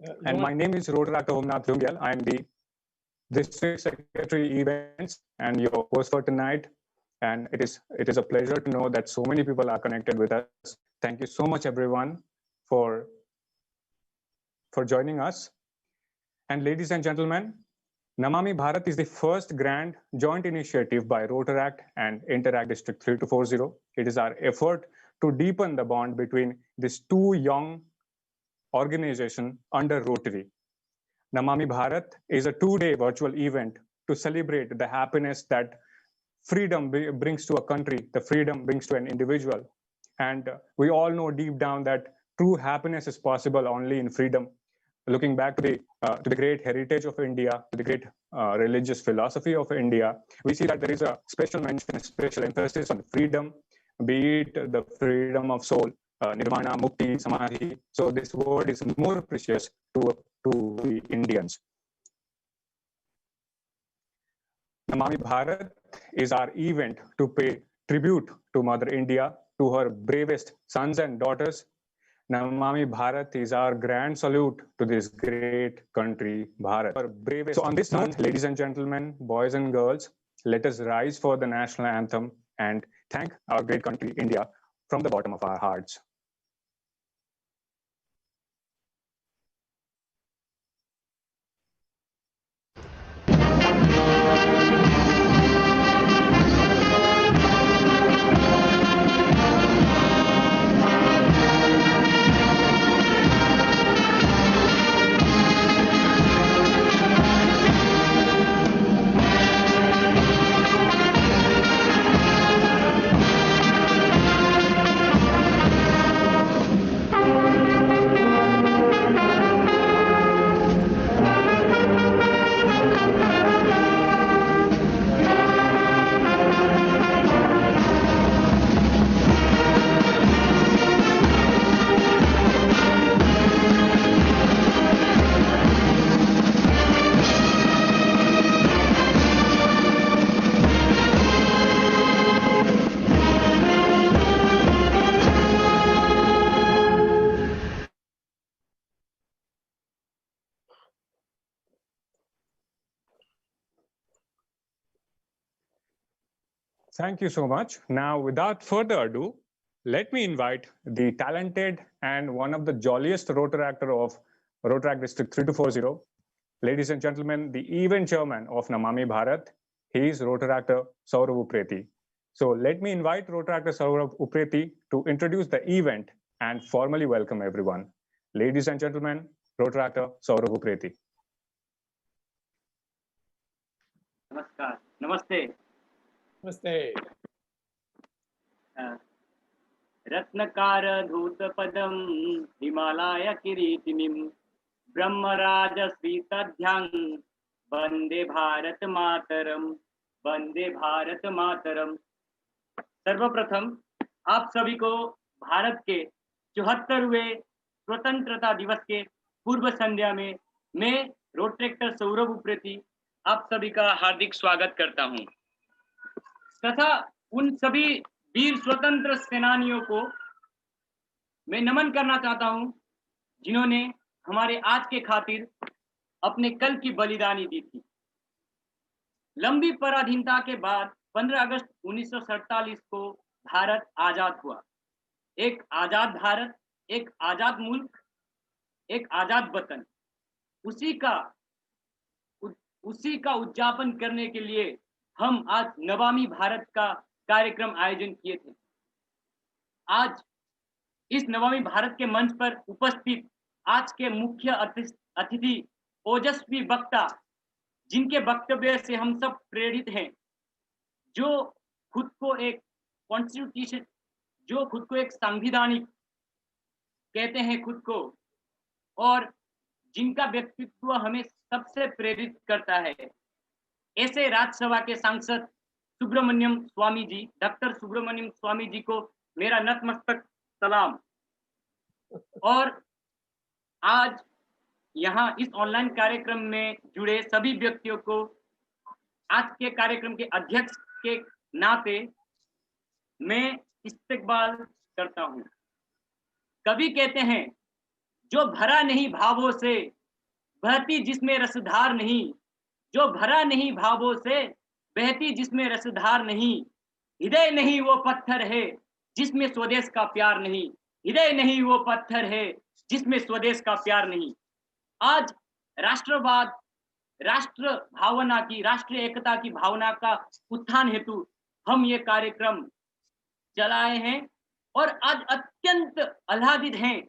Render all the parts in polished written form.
And my name is Rotaract Omnath. I am the District Secretary Events and your host for tonight. And it is a pleasure to know that so many people are connected with us. Thank you so much, everyone, for joining us. And ladies and gentlemen, NAMAMI Bharat is the first grand joint initiative by Rotaract and Interact District 3240. It is our effort to deepen the bond between these two young organizations under Rotary. NAMAMI Bharat is a two-day virtual event to celebrate the happiness that freedom brings to a country, the freedom brings to an individual. And we all know deep down that true happiness is possible only in freedom. Looking back to the great heritage of India, to the great religious philosophy of India, we see that there is a special mention, a special emphasis on freedom, be it the freedom of soul, nirvana, mukti, samadhi. So this word is more precious to the Indians. NAMAMI Bharat is our event to pay tribute to Mother India, to her bravest sons and daughters. NAMAMI Bharat is our grand salute to this great country, Bharat. Our bravest. So on this note, ladies and gentlemen, boys and girls, let us rise for the national anthem and thank our great country, India, from the bottom of our hearts. Thank you so much. Now, without further ado, let me invite the talented and one of the jolliest Rotaractor of Rotaract District 3240. Ladies and gentlemen, the event chairman of NAMAMI Bharat, he is Rotaractor Saurav Upreti. So let me invite Rotaractor Saurav Upreti to introduce the event and formally welcome everyone. Ladies and gentlemen, Rotaractor Saurav Upreti. Namaskar. Namaste. Namaste. रत्नकारधूतपदं Himalaya किरीटिनीं ब्रह्मराजश्रीतध्यां Vande Bharat मातरम, वंदे भारत मातरम। सर्वप्रथम आप सभी को भारत के 74वें स्वतंत्रता दिवस के पूर्व संध्या में मैं रोटरेक्टर सौरभ उप्रेती आप सभी का हार्दिक स्वागत करता हूं तथा उन सभी वीर स्वतंत्र सेनानियों को मैं नमन करना चाहता हूं जिन्होंने हमारे आज के खातिर अपने कल की बलिदानी दी थी। लंबी पराधीनता के बाद 15 अगस्त 1947 को भारत आजाद हुआ। एक आजाद भारत, एक आजाद मुल्क, एक आजाद वतन, उसी का उद्यापन करने के लिए हम आज नमामि भारत का कार्यक्रम आयोजन किए थे। आज इस नमामि भारत के मंच पर उपस्थित आज के मुख्य अतिथि ओजस्वी वक्ता, जिनके वक्तव्य से हम सब प्रेरित हैं, जो खुद को एक कॉन्स्टिट्यूशन, जो खुद को एक संविधानिक कहते हैं खुद को, और जिनका व्यक्तित्व हमें सबसे प्रेरित करता है, ऐसे राज्यसभा के सांसद सुब्रमण्यम स्वामी जी, डॉक्टर सुब्रमण्यम स्वामी जी को मेरा नतमस्तक सलाम। और आज यहाँ इस ऑनलाइन कार्यक्रम में जुड़े सभी व्यक्तियों को आज के कार्यक्रम के अध्यक्ष के नाते मैं इस्तकबाल करता हूँ। कवि कहते हैं, जो भरा नहीं भावों से, बहती जिसमें रसधार नहीं, जो भरा नहीं भावों से, बहती जिसमें रसधार नहीं, हृदय नहीं वो पत्थर है जिसमें स्वदेश का प्यार नहीं, हृदय नहीं वो पत्थर है जिसमें स्वदेश का प्यार नहीं। आज राष्ट्रवाद, राष्ट्र भावना की, राष्ट्रीय एकता की भावना का उत्थान हेतु हम ये कार्यक्रम चलाए हैं और आज अत्यंत आह्लादित हैं,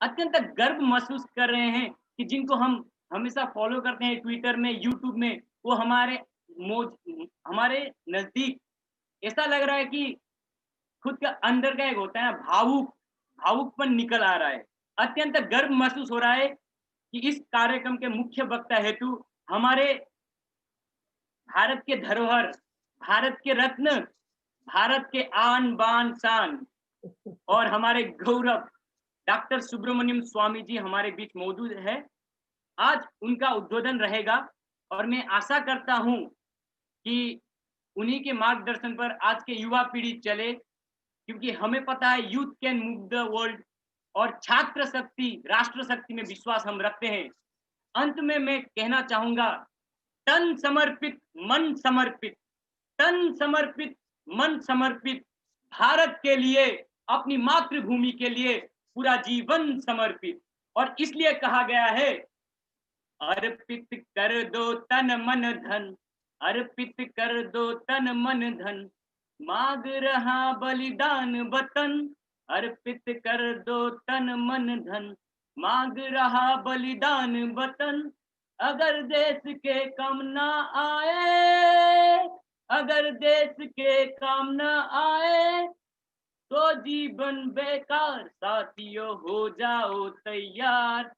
अत्यंत गर्व महसूस कर रहे हैं कि जिनको हम हमेशा फॉलो करते हैं ट्विटर में, यूट्यूब में, वो हमारे नजदीक ऐसा लग रहा है कि खुद का अंदर का एक होता है ना भावुकपन निकल आ रहा है। अत्यंत गर्व महसूस हो रहा है कि इस कार्यक्रम के मुख्य वक्ता हेतु हमारे भारत के धरोहर, भारत के रत्न, भारत के आन बान शान और हमारे गौरव डॉक्टर सुब्रमण्यम स्वामी जी हमारे बीच मौजूद है। आज उनका उद्बोधन रहेगा और मैं आशा करता हूं कि उन्हीं के मार्गदर्शन पर आज के युवा पीढ़ी चले, क्योंकि हमें पता है youth can move the world और छात्र शक्ति, राष्ट्र शक्ति में विश्वास हम रखते हैं। अंत में मैं कहना चाहूंगा, तन समर्पित मन समर्पित, तन समर्पित मन समर्पित, भारत के लिए, अपनी मातृभूमि के लिए पूरा जीवन समर्पित। और इसलिए कहा गया है, अर्पित कर दो तन मन धन, अर्पित कर दो तन मन धन, मांग रहा बलिदान वतन, अर्पित कर दो तन मन धन, मांग रहा बलिदान वतन। अगर देश के काम ना आए, अगर देश के काम ना आए, तो जीवन बेकार, साथियों हो जाओ तैयार।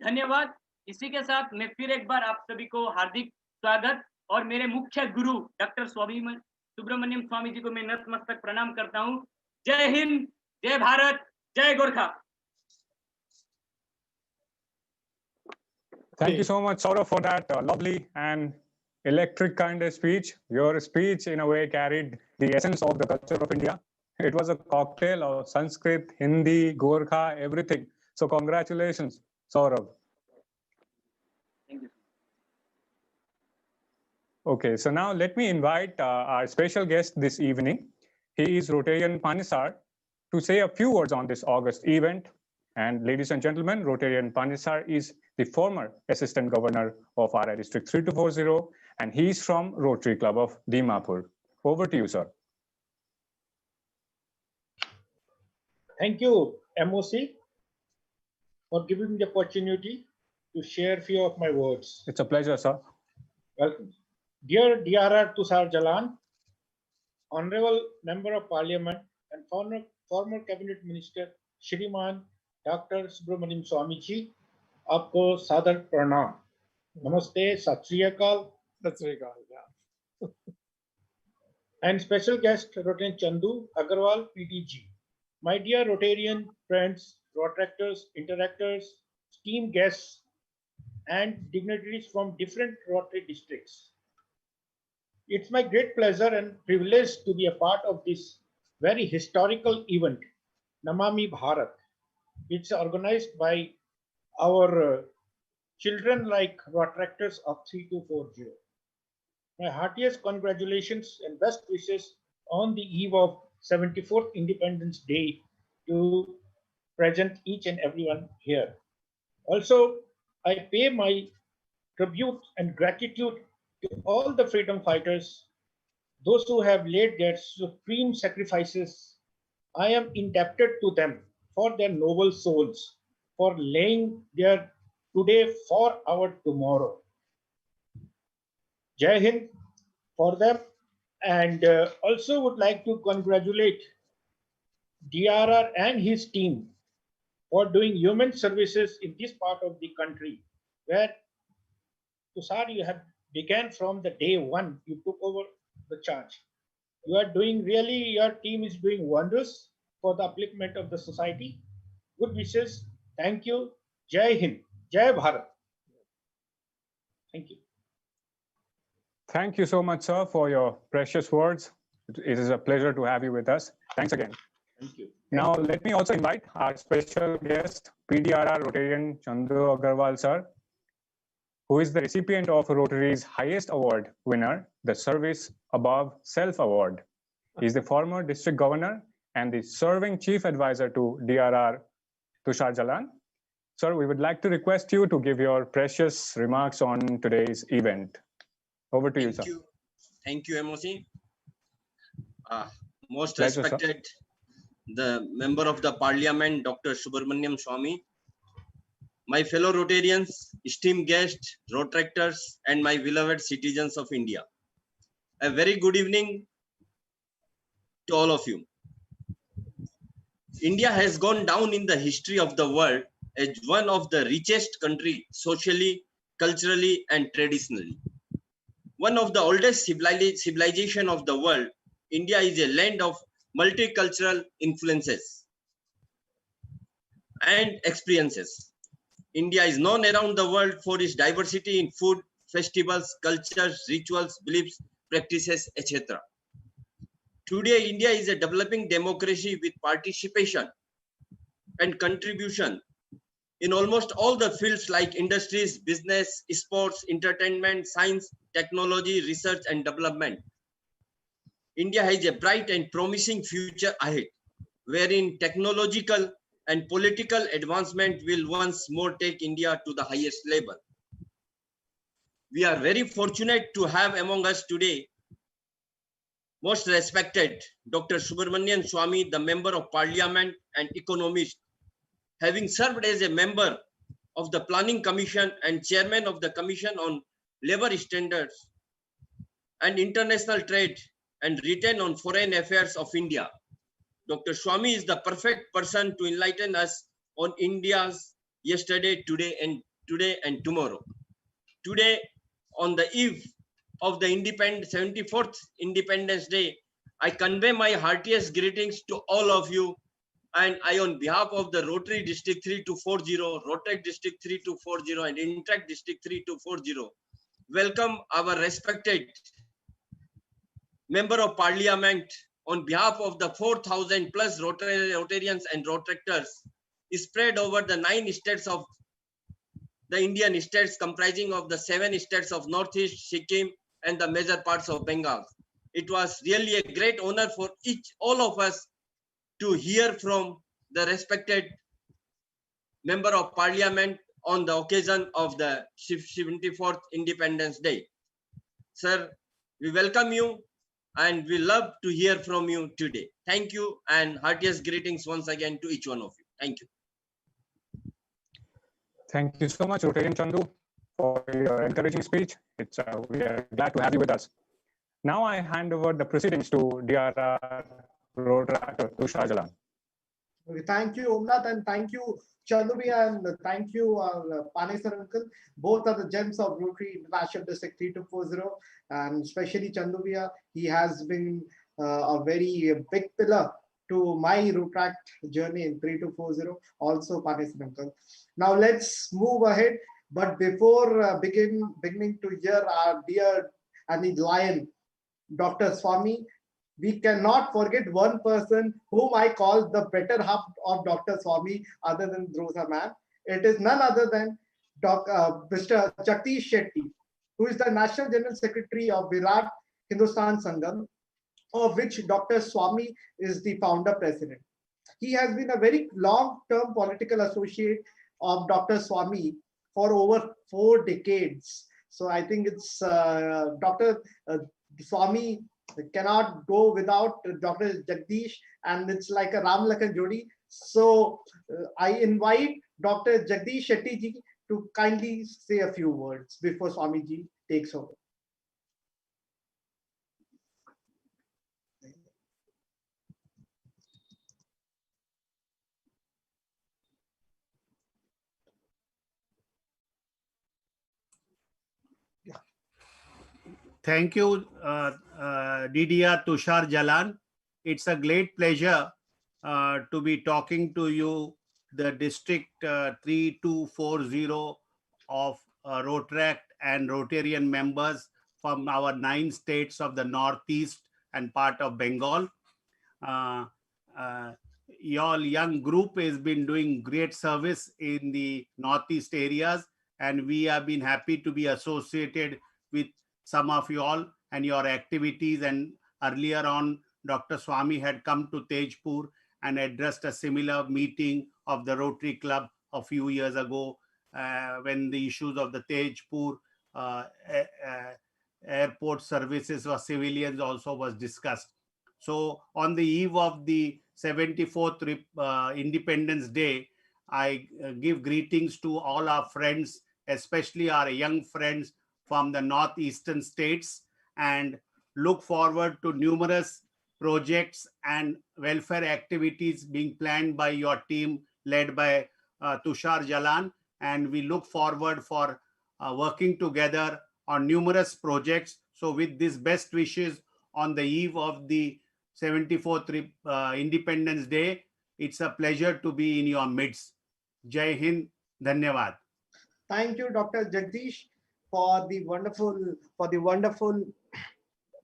धन्यवाद। इसी के साथ मैं फिर एक बार आप सभी को हार्दिक स्वागत और मेरे मुख्य गुरु डॉक्टर सुब्रमण्यम स्वामी जी को मैं नतमस्तक प्रणाम करता हूं। जय हिंद, जय भारत, जय Gorkha. Thank you so much, Saurav, for that lovely and electric kind of speech. Your speech, in a way, carried the essence of the culture of India. It was a cocktail of Sanskrit, Hindi, Gorkha, everything. So congratulations, Saurav. Thank you. Okay, so now let me invite our special guest this evening. He is Rotarian Panisar to say a few words on this August event. And ladies and gentlemen, Rotarian Panisar is the former Assistant Governor of RI District 3240, and he is from Rotary Club of Dimapur. Over to you, sir. Thank you, MOC, for giving me the opportunity to share a few of my words. It's a pleasure, sir. Welcome. Dear DRR Tushar Jalan, Honorable Member of Parliament and former Cabinet Minister Shriman Dr. Subramanian Swamy ji, आपको सादर प्रणाम, नमस्ते, सत श्री अकाल, yeah. And special guest Rotarian Chandu Agarwal PTG. My dear Rotarian friends, Rotaractors, interactors, esteemed guests, and dignitaries from different Rotary districts. It's my great pleasure and privilege to be a part of this very historical event, NAMAMI BHARAT. It's organized by our children like Rotaractors of 3240. My heartiest congratulations and best wishes on the eve of 74th Independence Day to present each and everyone here. Also, I pay my tribute and gratitude to all the freedom fighters, those who have laid their supreme sacrifices. I am indebted to them for their noble souls, for laying their today for our tomorrow. Jai Hind for them, and also would like to congratulate DRR and his team for doing human services in this part of the country, where Tushar, you have began from the day one you took over the charge. You are doing really, your team is doing wonders for the upliftment of the society. Good wishes. Thank you. Jai Hind. Jai Bharat. Thank you. Thank you so much, sir, for your precious words. It is a pleasure to have you with us. Thanks again. Thank you. Now, let me also invite our special guest, PDRR Rotarian Chandu Agarwal sir, who is the recipient of Rotary's highest award winner, the Service Above Self Award. He is the former district governor and the serving chief advisor to DRR Tushar Jalan. Sir, we would like to request you to give your precious remarks on today's event. Over to you, sir. Thank you, MOC. Most Pleasure, sir. respected, the member of the parliament, Dr. Subramanian Swamy, my fellow Rotarians, esteemed guests, Rotaractors, and my beloved citizens of India. A very good evening to all of you. India has gone down in the history of the world as one of the richest countries socially, culturally, and traditionally. One of the oldest civilization of the world, India is a land of multicultural influences and experiences. India is known around the world for its diversity in food, festivals, cultures, rituals, beliefs, practices, etc. Today, India is a developing democracy with participation and contribution in almost all the fields like industries, business, sports, entertainment, science, technology, research, and development. India has a bright and promising future ahead, wherein technological and political advancement will once more take India to the highest level. We are very fortunate to have among us today most respected Dr. Subramanian Swamy, the Member of Parliament and economist, having served as a member of the Planning Commission and Chairman of the Commission on Labour Standards and International Trade and written on Foreign Affairs of India. Dr. Swamy is the perfect person to enlighten us on India's yesterday, today, and tomorrow. Today, on the eve of the 74th Independence Day, I convey my heartiest greetings to all of you, and I, on behalf of the Rotary District 3240, Rotaract District 3240, and Interact District 3240, welcome our respected Member of Parliament on behalf of the 4,000 plus Rotarians and Rotaractors spread over the 9 states of the Indian states, comprising of the 7 states of Northeast, Sikkim, and the major parts of Bengal. It was really a great honor for all of us to hear from the respected Member of Parliament on the occasion of the 74th Independence Day. Sir, we welcome you and we love to hear from you today. Thank you, and heartiest greetings once again to each one of you. Thank you. Thank you so much, Rotarian Chandu, for your encouraging speech. We are glad to have you with us. Now I hand over the proceedings to DRR Rotaract Tushar Jalan. Thank you, Omnath, and thank you, Chandubia, and thank you, Panesar uncle. Both are the gems of Rotary International District 3240, and especially Chandubia. He has been a very big pillar to my Rotaract journey in 3240. Also, Panesar uncle. Now let's move ahead. But before beginning to hear our dear and the lion, Dr. Swamy, we cannot forget one person whom I call the better half of Dr. Swamy other than Rosa ma'am. It is none other than Mr. Jagdish Shetty, who is the National General Secretary of Virat Hindustan Sangam, of which Dr. Swamy is the founder president. He has been a very long-term political associate of Dr. Swamy for over 4 decades. So I think it's Dr. Swamy cannot go without Dr. Jagdish, and it's like a Ram Lakhan Jodi. So I invite Dr. Jagdish Shetty ji to kindly say a few words before Swamy ji takes over. Thank you, DDR Tushar Jalan. It's a great pleasure to be talking to you, the District 3240 of Rotaract and Rotarian members from our 9 states of the Northeast and part of Bengal. your young group has been doing great service in the Northeast areas, and we have been happy to be associated with some of you all and your activities. And earlier on, Dr. Swamy had come to Tejpur and addressed a similar meeting of the Rotary Club a few years ago, when the issues of the Tejpur airport services for civilians also was discussed. So on the eve of the 74th Independence Day, I give greetings to all our friends, especially our young friends from the northeastern states, and look forward to numerous projects and welfare activities being planned by your team led by Tushar Jalan. And we look forward for working together on numerous projects. So with these best wishes on the eve of the 74th Independence Day, it's a pleasure to be in your midst. Jai Hind, Dhanyavad. Thank you, Dr. Jagdish, for the wonderful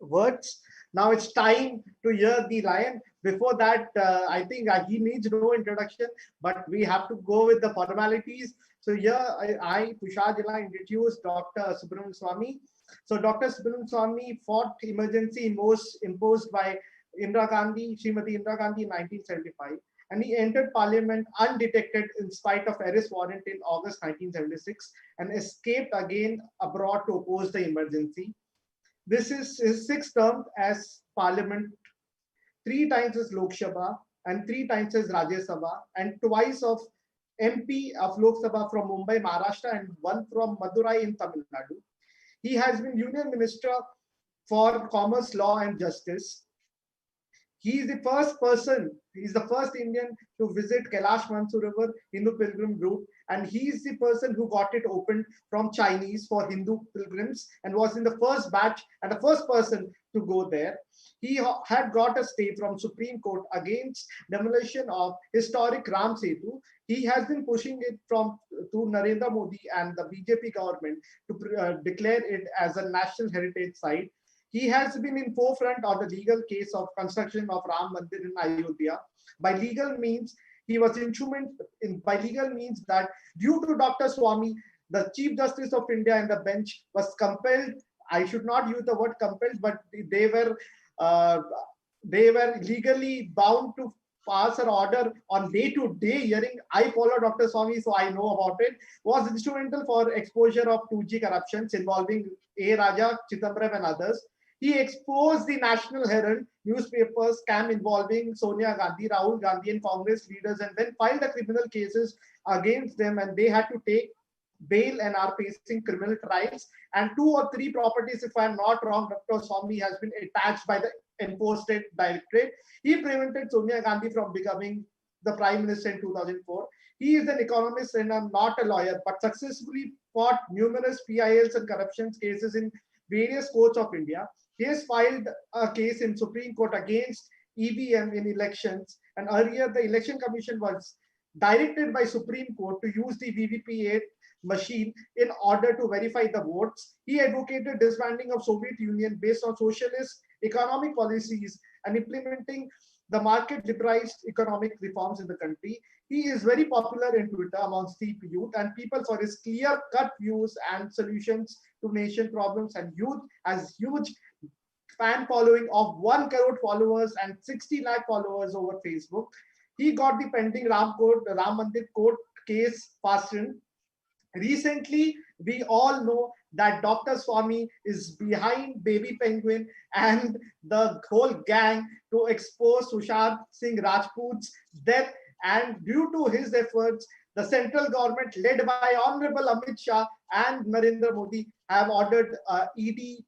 words. Now it's time to hear the lion. Before that, I think he needs no introduction, but we have to go with the formalities. So here I Tushar Jalan, introduced Dr. Subramanian Swamy. So Dr. Subramanian Swamy fought emergency imposed by Srimati Indira Gandhi in 1975, and he entered parliament undetected in spite of arrest warrant in August 1976 and escaped again abroad to oppose the emergency. This is his sixth term as parliament, 3 times as Lok Sabha and 3 times as Rajya Sabha, and twice of MP of Lok Sabha from Mumbai, Maharashtra, and 1 from Madurai in Tamil Nadu. He has been Union Minister for Commerce, Law and Justice. He is the first Indian to visit Kailash Mansarovar Hindu pilgrim route, and he is the person who got it opened from Chinese for Hindu pilgrims and was in the first batch and the first person to go there. He had got a stay from Supreme Court against demolition of historic Ram Setu. He has been pushing it to Narendra Modi and the BJP government to declare it as a national heritage site. He has been in forefront of the legal case of construction of Ram Mandir in Ayodhya. By legal means, he was instrument by legal means that due to Dr. Swamy, the Chief Justice of India and the bench was compelled. I should not use the word compelled, but they were legally bound to pass an order on day-to-day hearing. I follow Dr. Swamy, so I know about it. Was instrumental for exposure of 2G corruptions involving A. Raja, Chidambaram, and others. He exposed the National Herald newspaper scam involving Sonia Gandhi, Rahul Gandhi, and Congress leaders, and then filed the criminal cases against them, and they had to take bail and are facing criminal trials. And 2 or 3 properties, if I'm not wrong, Dr. Swamy has been attached by the Enforcement Directorate. He prevented Sonia Gandhi from becoming the Prime Minister in 2004. He is an economist and not a lawyer, but successfully fought numerous PILs and corruption cases in various courts of India. He has filed a case in Supreme Court against EVM in elections, and earlier the Election Commission was directed by Supreme Court to use the VVPA machine in order to verify the votes. He advocated disbanding of Soviet Union based on socialist economic policies and implementing the market liberalized economic reforms in the country. He is very popular in Twitter amongst the youth and people for his clear-cut views and solutions to nation problems, and youth has huge fan following of 1 crore followers and 60 lakh followers over Facebook. He got the pending Ram Mandir court case fastened. Recently, we all know that Dr. Swamy is behind Baby Penguin and the whole gang to expose Sushant Singh Rajput's death. And due to his efforts, the central government led by Honorable Amit Shah and Narendra Modi have ordered ED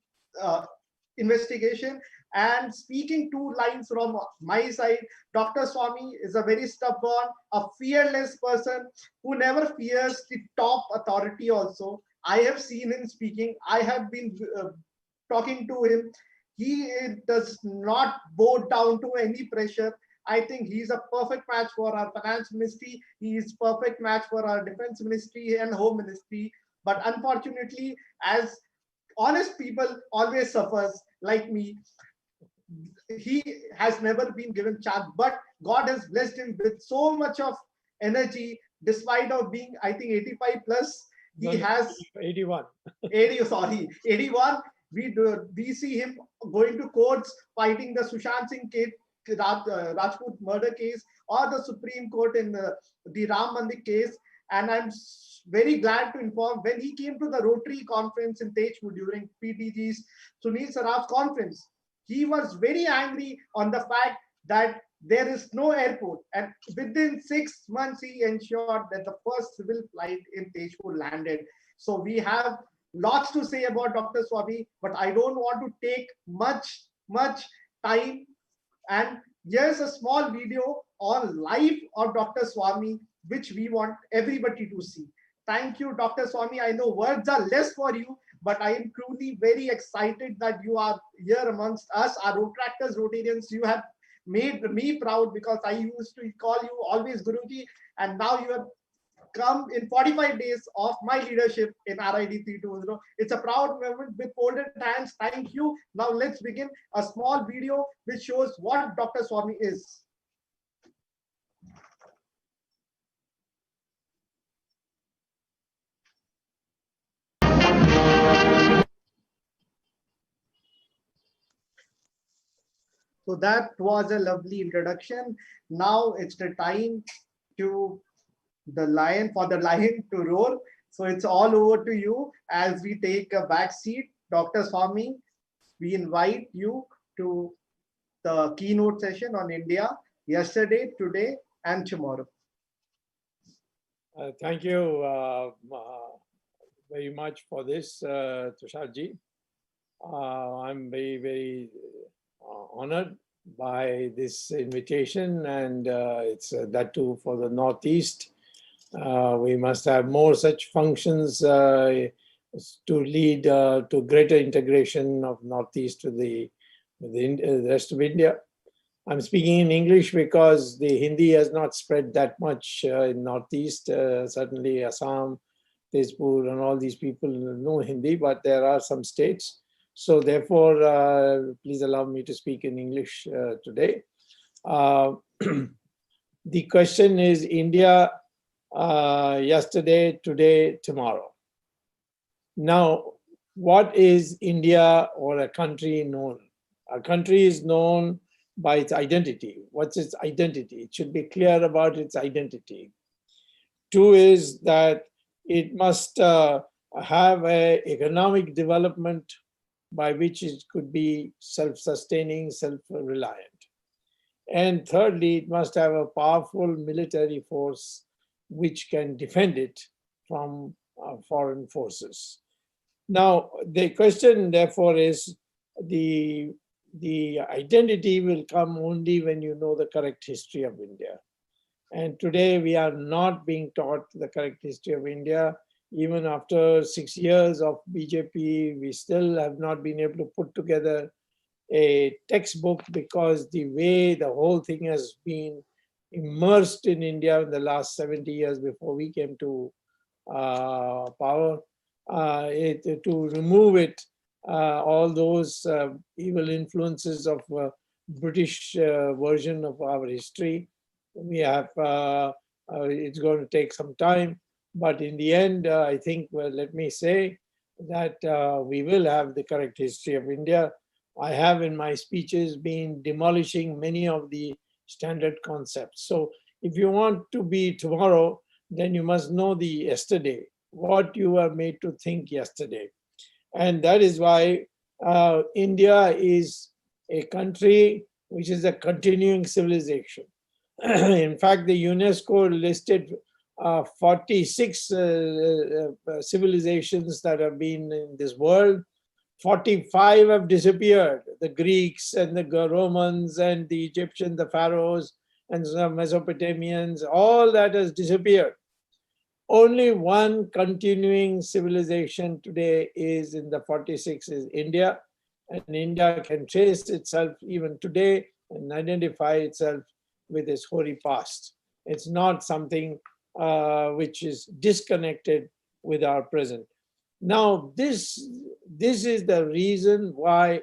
investigation. And speaking 2 lines from my side, Dr. Swamy is a very stubborn, a fearless person who never fears the top authority also. I have seen him speaking. I have been talking to him. He does not bow down to any pressure. I think he's a perfect match for our finance ministry. He is perfect match for our defense ministry and home ministry. But unfortunately, as honest people always suffers, like me, he has never been given chance, but God has blessed him with so much of energy, despite of being, I think, 85 plus. He has 81. 81. We see him going to courts, fighting the Sushant Singh case, Rajput murder case, or the Supreme Court in the Ram Mandir case. And I'm very glad to inform, when he came to the Rotary conference in Tejpur during PTG's Sunil Saraf's conference, he was very angry on the fact that there is no airport. And within 6 months, he ensured that the first civil flight in Tejpur landed. So we have lots to say about Dr. Swamy, but I don't want to take much time. And here's a small video on life of Dr. Swamy, which we want everybody to see. Thank you, Dr. Swamy. I know words are less for you, but I am truly very excited that you are here amongst us, our Rotaractors, Rotarians. You have made me proud, because I used to call you always Guruji, and now you have come in 45 days of my leadership in RID 320. It's a proud moment with folded hands. Thank you. Now let's begin a small video which shows what Dr. Swamy is. So that was a lovely introduction. Now it's the time for the lion to roar. So it's all over to you as we take a back seat. Dr. Swamy, we invite you to the keynote session on India, yesterday, today, and tomorrow. Thank you very much for this, Tusharji. I'm very honored by this invitation, and it's that too for the Northeast. We must have more such functions to lead to greater integration of Northeast with the rest of India. I'm speaking in English because the Hindi has not spread that much in Northeast. Certainly Assam, Tezpur, and all these people know Hindi, but there are some states. So therefore, please allow me to speak in English today. The question is India yesterday, today, tomorrow. Now, what is India or a country known? A country is known by its identity. What's its identity? It should be clear about its identity. Two is that it must have an economic development by which it could be self-sustaining, self-reliant. And thirdly, it must have a powerful military force which can defend it from foreign forces. Now, the question therefore is, the identity will come only when you know the correct history of India. And today we are not being taught the correct history of India. Even after 6 years of BJP, we still have not been able to put together a textbook, because the way the whole thing has been immersed in India in the last 70 years before we came to power, to remove it, all those evil influences of British version of our history, we have, it's going to take some time. But in the end, I think, well, let me say that we will have the correct history of India. I have in my speeches been demolishing many of the standard concepts. So if you want to be tomorrow, then you must know the yesterday, what you were made to think yesterday. And that is why India is a country which is a continuing civilization. In fact, the UNESCO listed 46 civilizations that have been in this world. 45 have disappeared. The Greeks and the Romans and the Egyptians, the pharaohs and some Mesopotamians, all that has disappeared. Only one continuing civilization today is in the 46 is India. And India can trace itself even today and identify itself with its hoary past. It's not something which is disconnected with our present. Now, this is the reason why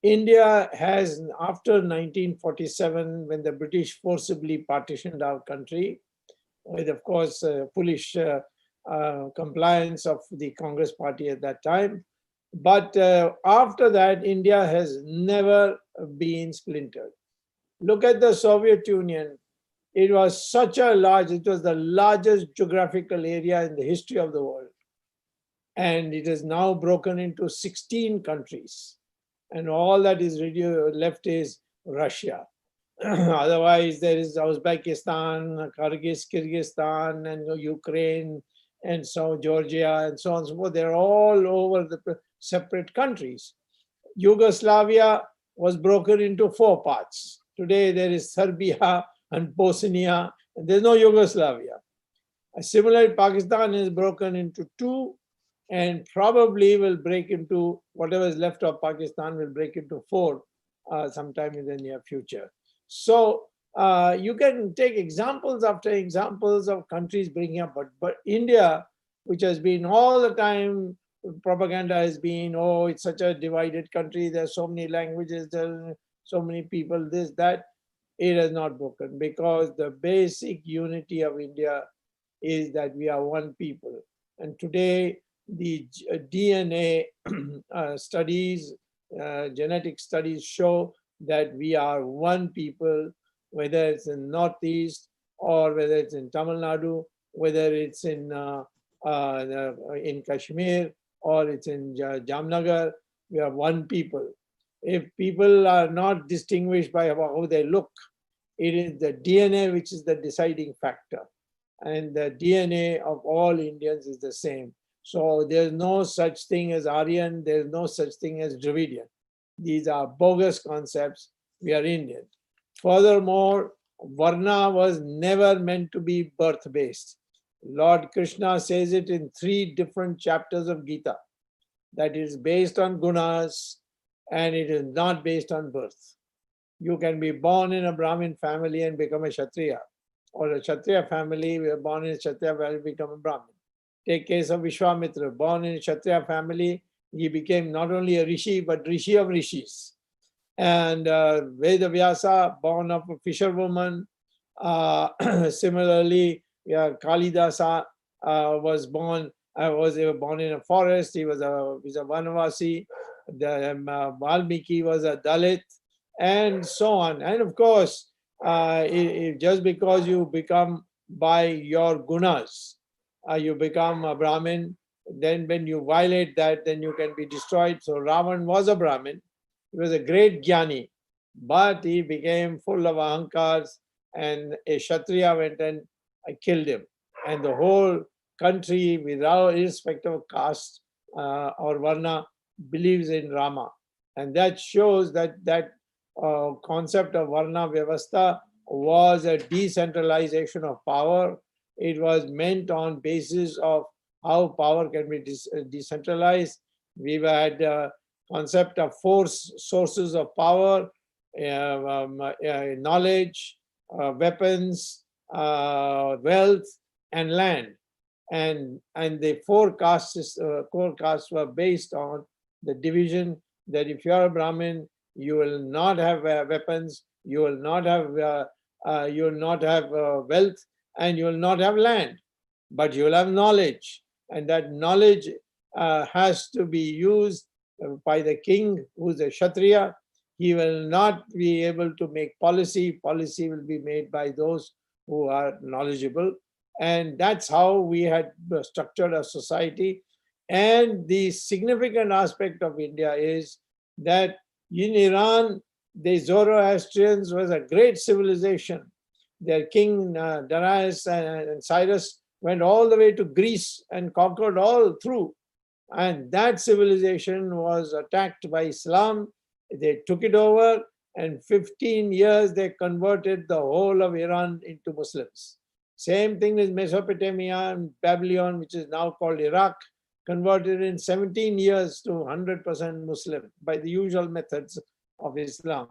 India has, after 1947, when the British forcibly partitioned our country, with, of course, foolish compliance of the Congress party at that time. But after that, India has never been splintered. Look at the Soviet Union. It was such a large, it was the largest geographical area in the history of the world. And it is now broken into 16 countries. And all that is left is Russia. Otherwise, there is Uzbekistan, Kyrgyzstan, and Ukraine, and so Georgia, and so on and so forth. They're all over the separate countries. Yugoslavia was broken into 4 parts. Today, there is Serbia and Bosnia, and there's no Yugoslavia. Similarly, Pakistan is broken into 2, and probably will break into, whatever is left of Pakistan will break into 4 sometime in the near future. So you can take examples after examples of countries bringing up, but India, which has been all the time, propaganda has been, oh, it's such a divided country, there's so many languages, there's so many people, this, that. It has not broken, because the basic unity of India is that we are one people. And today, the DNA studies, genetic studies show that we are one people, whether it's in Northeast or whether it's in Tamil Nadu, whether it's in Kashmir or it's in Jamnagar. We are one people. If people are not distinguished by how they look, it is the DNA which is the deciding factor. And the DNA of all Indians is the same. So there's no such thing as Aryan, there's no such thing as Dravidian. These are bogus concepts. We are Indian. Furthermore, Varna was never meant to be birth-based. Lord Krishna says it in 3 different chapters of Gita, that it is based on gunas and it is not based on birth. You can be born in a Brahmin family and become a Kshatriya, or a Kshatriya family, we are born in a Kshatriya family, become a Brahmin. Take case of Vishwamitra, born in a Kshatriya family, he became not only a Rishi, but Rishi of Rishis. And Vedavyasa, born of a fisherwoman. Similarly, Kalidasa was born in a forest, he was a Vanavasi. Valmiki was a Dalit, and so on. And of course, just because you become by your gunas, you become a Brahmin, then when you violate that, then you can be destroyed. So Ravan was a Brahmin. He was a great Jnani, but he became full of ahankars, and a Kshatriya went and killed him. And the whole country, without irrespective of caste or Varna, believes in Rama. And that shows that concept of Varna Vyavastha was a decentralization of power. It was meant on basis of how power can be decentralized. We've had concept of 4 sources of power, knowledge, weapons, wealth, and land. And the 4 core castes were based on the division that if you are a Brahmin, you will not have weapons, you will not have wealth, and you will not have land, but you will have knowledge. And that knowledge has to be used by the king, who is a Kshatriya. He will not be able to make policy. Policy will be made by those who are knowledgeable. And that's how we had structured our society. And the significant aspect of India is that in Iran, the Zoroastrians was a great civilization. Their king Darius and Cyrus went all the way to Greece and conquered all through. And that civilization was attacked by Islam. They took it over, and 15 years they converted the whole of Iran into Muslims. Same thing with Mesopotamia and Babylon, which is now called Iraq, converted in 17 years to 100% Muslim by the usual methods of Islam.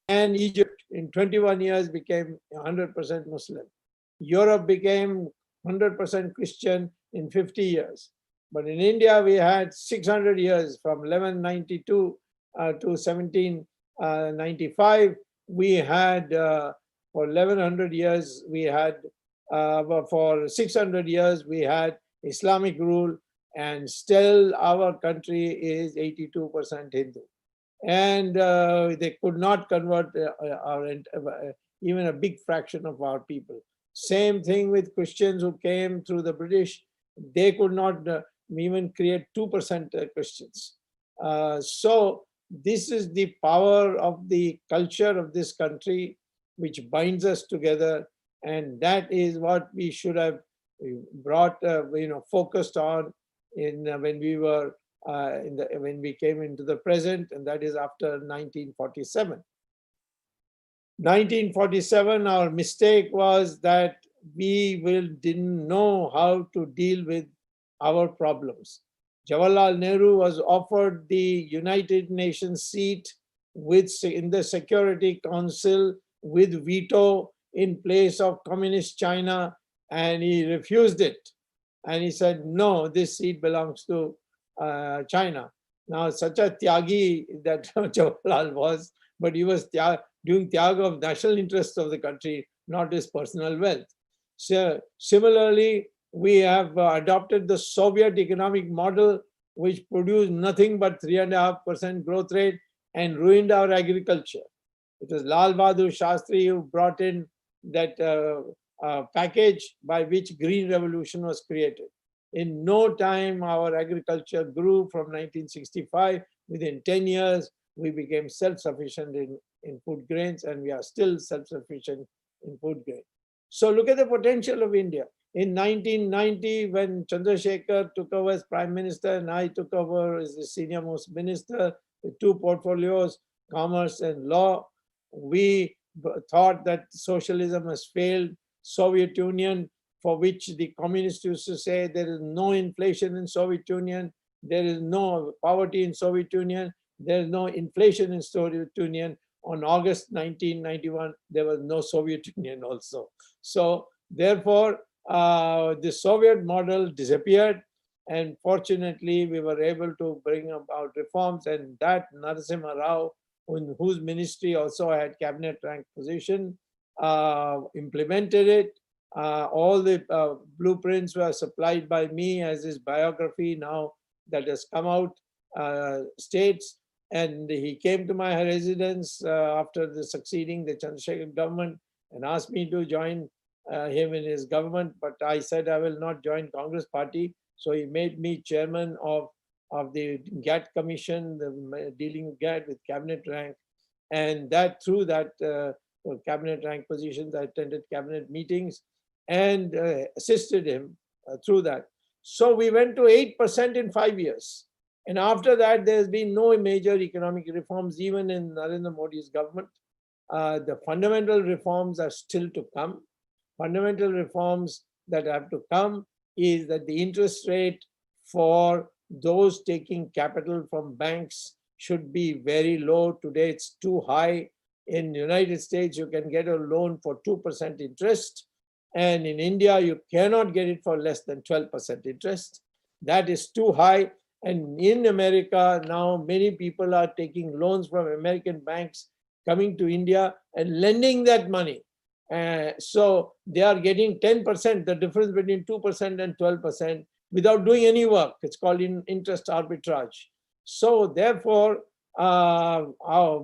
And Egypt in 21 years became 100% Muslim. Europe became 100% Christian in 50 years. But in India, we had 600 years from 1192 to 1795, we had for 1100 years, we had for 600 years, we had Islamic rule, and still our country is 82% Hindu. And they could not convert even a big fraction of our people. Same thing with Christians who came through the British. They could not even create 2% Christians. So this is the power of the culture of this country, which binds us together. And that is what we should have brought, focused on when we were when we came into the present, and that is after 1947. 1947, our mistake was that we didn't know how to deal with our problems. Jawaharlal Nehru was offered the United Nations seat in the Security Council with veto in place of Communist China, and he refused it. And he said, no, this seat belongs to China. Now, such a tyagi that Jawaharlal was, but he was doing tyag of national interests of the country, not his personal wealth. So, similarly, we have adopted the Soviet economic model, which produced nothing but 3.5% growth rate and ruined our agriculture. It was Lal Bahadur Shastri who brought in that package by which Green Revolution was created. In no time, our agriculture grew from 1965. Within 10 years, we became self-sufficient in food grains, and we are still self-sufficient in food grains. So look at the potential of India. In 1990, when Chandrasekhar took over as Prime Minister and I took over as the senior most minister, with two portfolios, commerce and law, we thought that socialism has failed. Soviet Union, for which the communists used to say there is no inflation in Soviet Union, there is no poverty in Soviet Union, there is no inflation in Soviet Union. On August 1991, there was no Soviet Union also. So therefore, the Soviet model disappeared, and fortunately, we were able to bring about reforms, and that Narasimha Rao, in whose ministry also had cabinet rank position, implemented it. All the blueprints were supplied by me, as his biography now that has come out states. And he came to my residence after the succeeding the Chandrasekhar government and asked me to join him in his government. But I said I will not join Congress party. So he made me chairman of the GATT commission, dealing with GATT with cabinet rank. And that through that cabinet rank positions, I attended cabinet meetings and assisted him through that. So we went to 8% in 5 years. And after that, there's been no major economic reforms, even in Narendra Modi's government. The fundamental reforms are still to come. Fundamental reforms that have to come is that the interest rate for those taking capital from banks should be very low. Today, it's too high. In the United States, you can get a loan for 2% interest. And in India, you cannot get it for less than 12% interest. That is too high. And in America, now many people are taking loans from American banks, coming to India and lending that money. So they are getting 10%, the difference between 2% and 12%, without doing any work. It's called interest arbitrage. So therefore,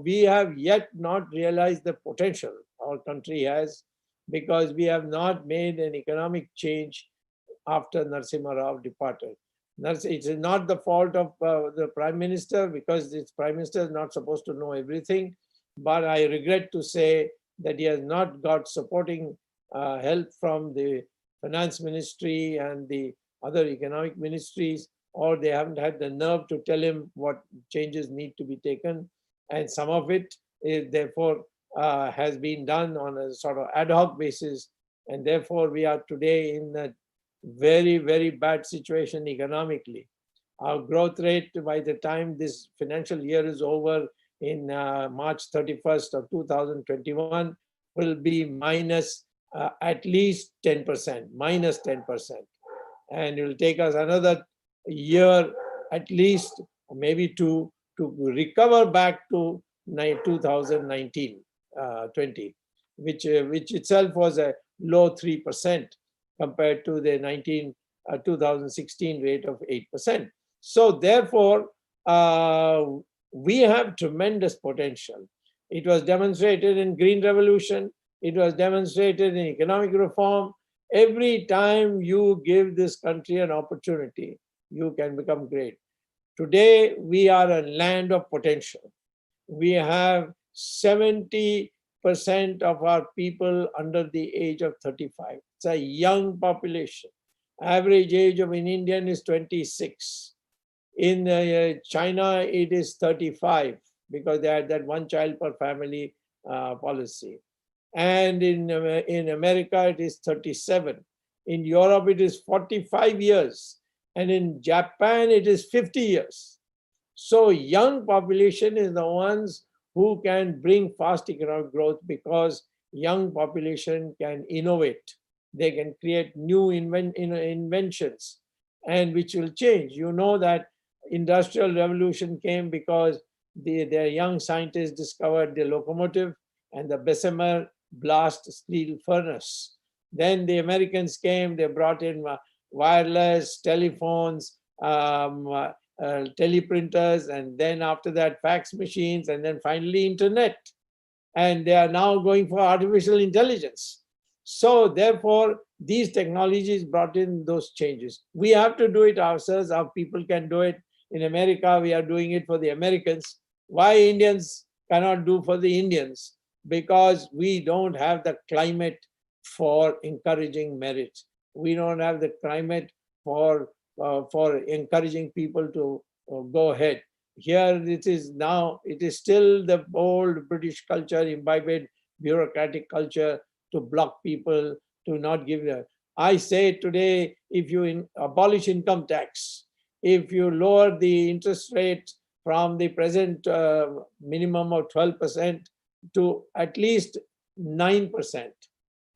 we have yet not realized the potential our country has, because we have not made an economic change after Narasimha Rao departed. It's not the fault of the Prime Minister, because this Prime Minister is not supposed to know everything. But I regret to say that he has not got supporting help from the Finance Ministry and the other economic ministries, or they haven't had the nerve to tell him what changes need to be taken. And some of it is therefore has been done on a sort of ad hoc basis. And therefore we are today in a very, very bad situation economically. Our growth rate by the time this financial year is over in March 31st of 2021 will be minus at least 10%, minus 10%. And it will take us another year at least, or maybe two, to recover back to 2019, 20, which itself was a low 3% compared to the 2016 rate of 8%. So therefore, we have tremendous potential. It was demonstrated in Green Revolution. It was demonstrated in economic reform. Every time you give this country an opportunity, you can become great. Today, we are a land of potential. We have 70% of our people under the age of 35. It's a young population. Average age of an Indian is 26. In China, it is 35 because they had that one child per family policy. And in America, it is 37. In Europe, it is 45 years. And in Japan, it is 50 years. So young population is the ones who can bring fast economic growth because young population can innovate. They can create new inventions and which will change. You know that Industrial Revolution came because the young scientists discovered the locomotive and the Bessemer blast steel furnace. Then the Americans came, they brought in wireless, telephones, teleprinters, and then after that fax machines, and then finally internet. And they are now going for artificial intelligence. So therefore, these technologies brought in those changes. We have to do it ourselves. Our people can do it. In America, we are doing it for the Americans. Why Indians cannot do for the Indians? Because we don't have the climate for encouraging merit. We don't have the climate for encouraging people to go ahead. Here it is now, it is still the old British culture, imbibed bureaucratic culture to block people, to not give them. I say today, if you abolish income tax, if you lower the interest rate from the present minimum of 12% to at least 9%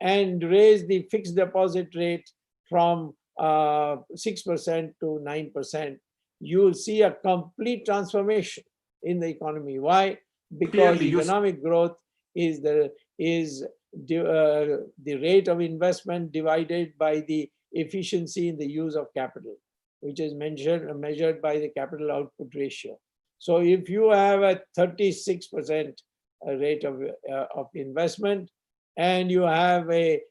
and raise the fixed deposit rate from 6% to 9%, you will see a complete transformation in the economy. Why? Because economic growth is the rate of investment divided by the efficiency in the use of capital, which is measured by the capital output ratio. So if you have a 36% rate of investment and you have a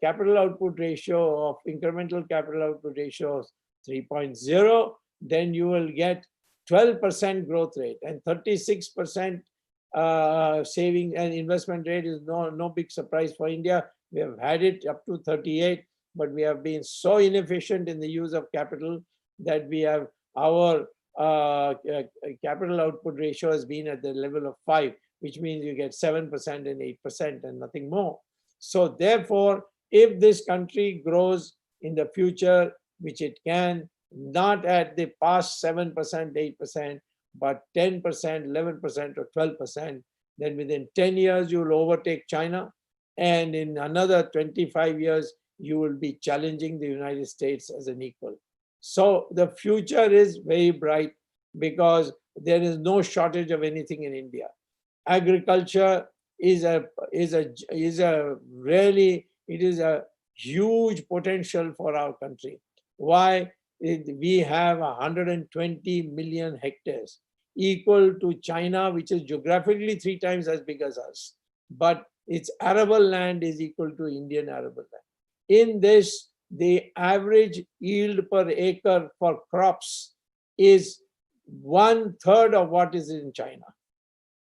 capital output ratio of incremental capital output ratio of 3.0, then you will get 12% growth rate, and 36% saving and investment rate is no big surprise for India. We have had it up to 38, but we have been so inefficient in the use of capital that we have our capital output ratio has been at the level of 5, which means you get 7% and 8% and nothing more. So therefore, if this country grows in the future, which it can, not at the past 7%, 8%, but 10%, 11%, or 12%, then within 10 years, you will overtake China. And in another 25 years, you will be challenging the United States as an equal. So the future is very bright because there is no shortage of anything in India. Agriculture is a huge potential for our country. Why? We have 120 million hectares, equal to China, which is geographically 3 times as big as us. But its arable land is equal to Indian arable land. In this, the average yield per acre for crops is 1/3 of what is in China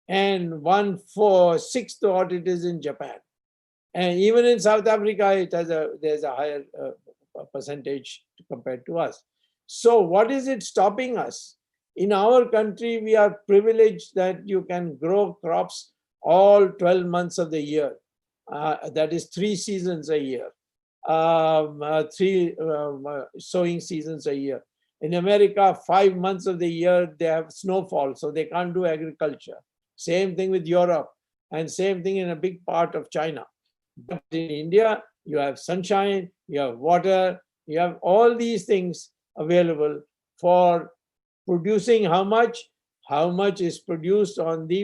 and 1/6 of what it is in Japan. And even in South Africa, there's a higher percentage compared to us. So what is it stopping us? In our country, we are privileged that you can grow crops all 12 months of the year. That is 3 seasons a year, 3 sowing seasons a year. In America, 5 months of the year, they have snowfall, so they can't do agriculture. Same thing with Europe, and same thing in a big part of China. But in India, you have sunshine, you have water, you have all these things available for producing how much? how much is produced on the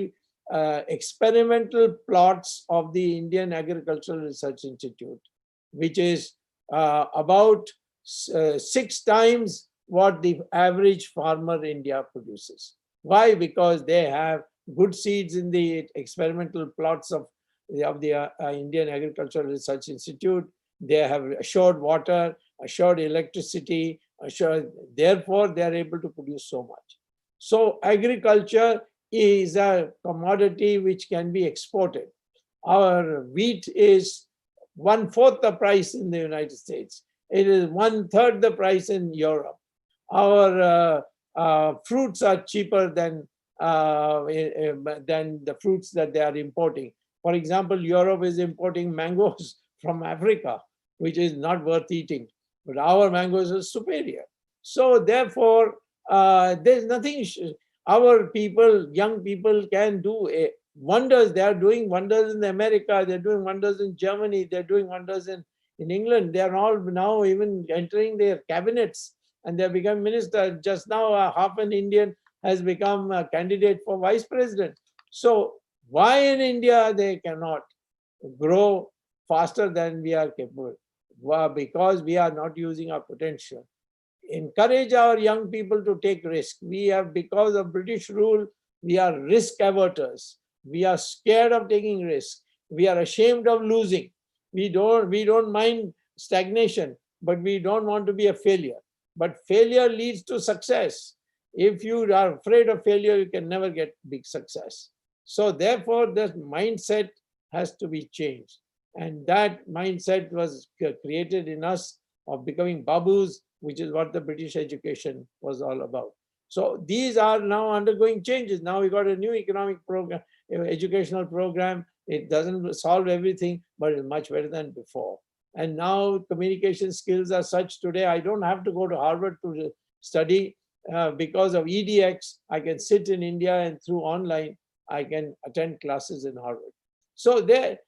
experimental plots of the Indian Agricultural Research Institute, which is about 6 times what the average farmer in India produces. Why? Because they have good seeds in the experimental plots of the Indian Agricultural Research Institute. They have assured water, assured electricity, assured, therefore they are able to produce so much. So agriculture is a commodity which can be exported. Our wheat is 1/4 the price in the United States. It is 1/3 the price in Europe. Our fruits are cheaper than the fruits that they are importing. For example, Europe is importing mangoes from Africa, which is not worth eating, but our mangoes are superior. So therefore, there's nothing, our people, young people can do wonders. They are doing wonders in America, they're doing wonders in Germany, they're doing wonders in England. They are all now even entering their cabinets and they become minister. Just now, half an Indian has become a candidate for vice president. So why in India they cannot grow faster than we are capable? Well, because we are not using our potential. Encourage our young people to take risk. We have, because of British rule, we are risk averters. We are scared of taking risk. We are ashamed of losing. We don't mind stagnation, but we don't want to be a failure. But failure leads to success. If you are afraid of failure, you can never get big success. So therefore, this mindset has to be changed. And that mindset was created in us of becoming babus, which is what the British education was all about. So these are now undergoing changes. Now we got a new economic program, educational program. It doesn't solve everything, but it's much better than before. And now communication skills are such today, I don't have to go to Harvard to study. Because of EDX, I can sit in India and through online, I can attend classes in Harvard. So there,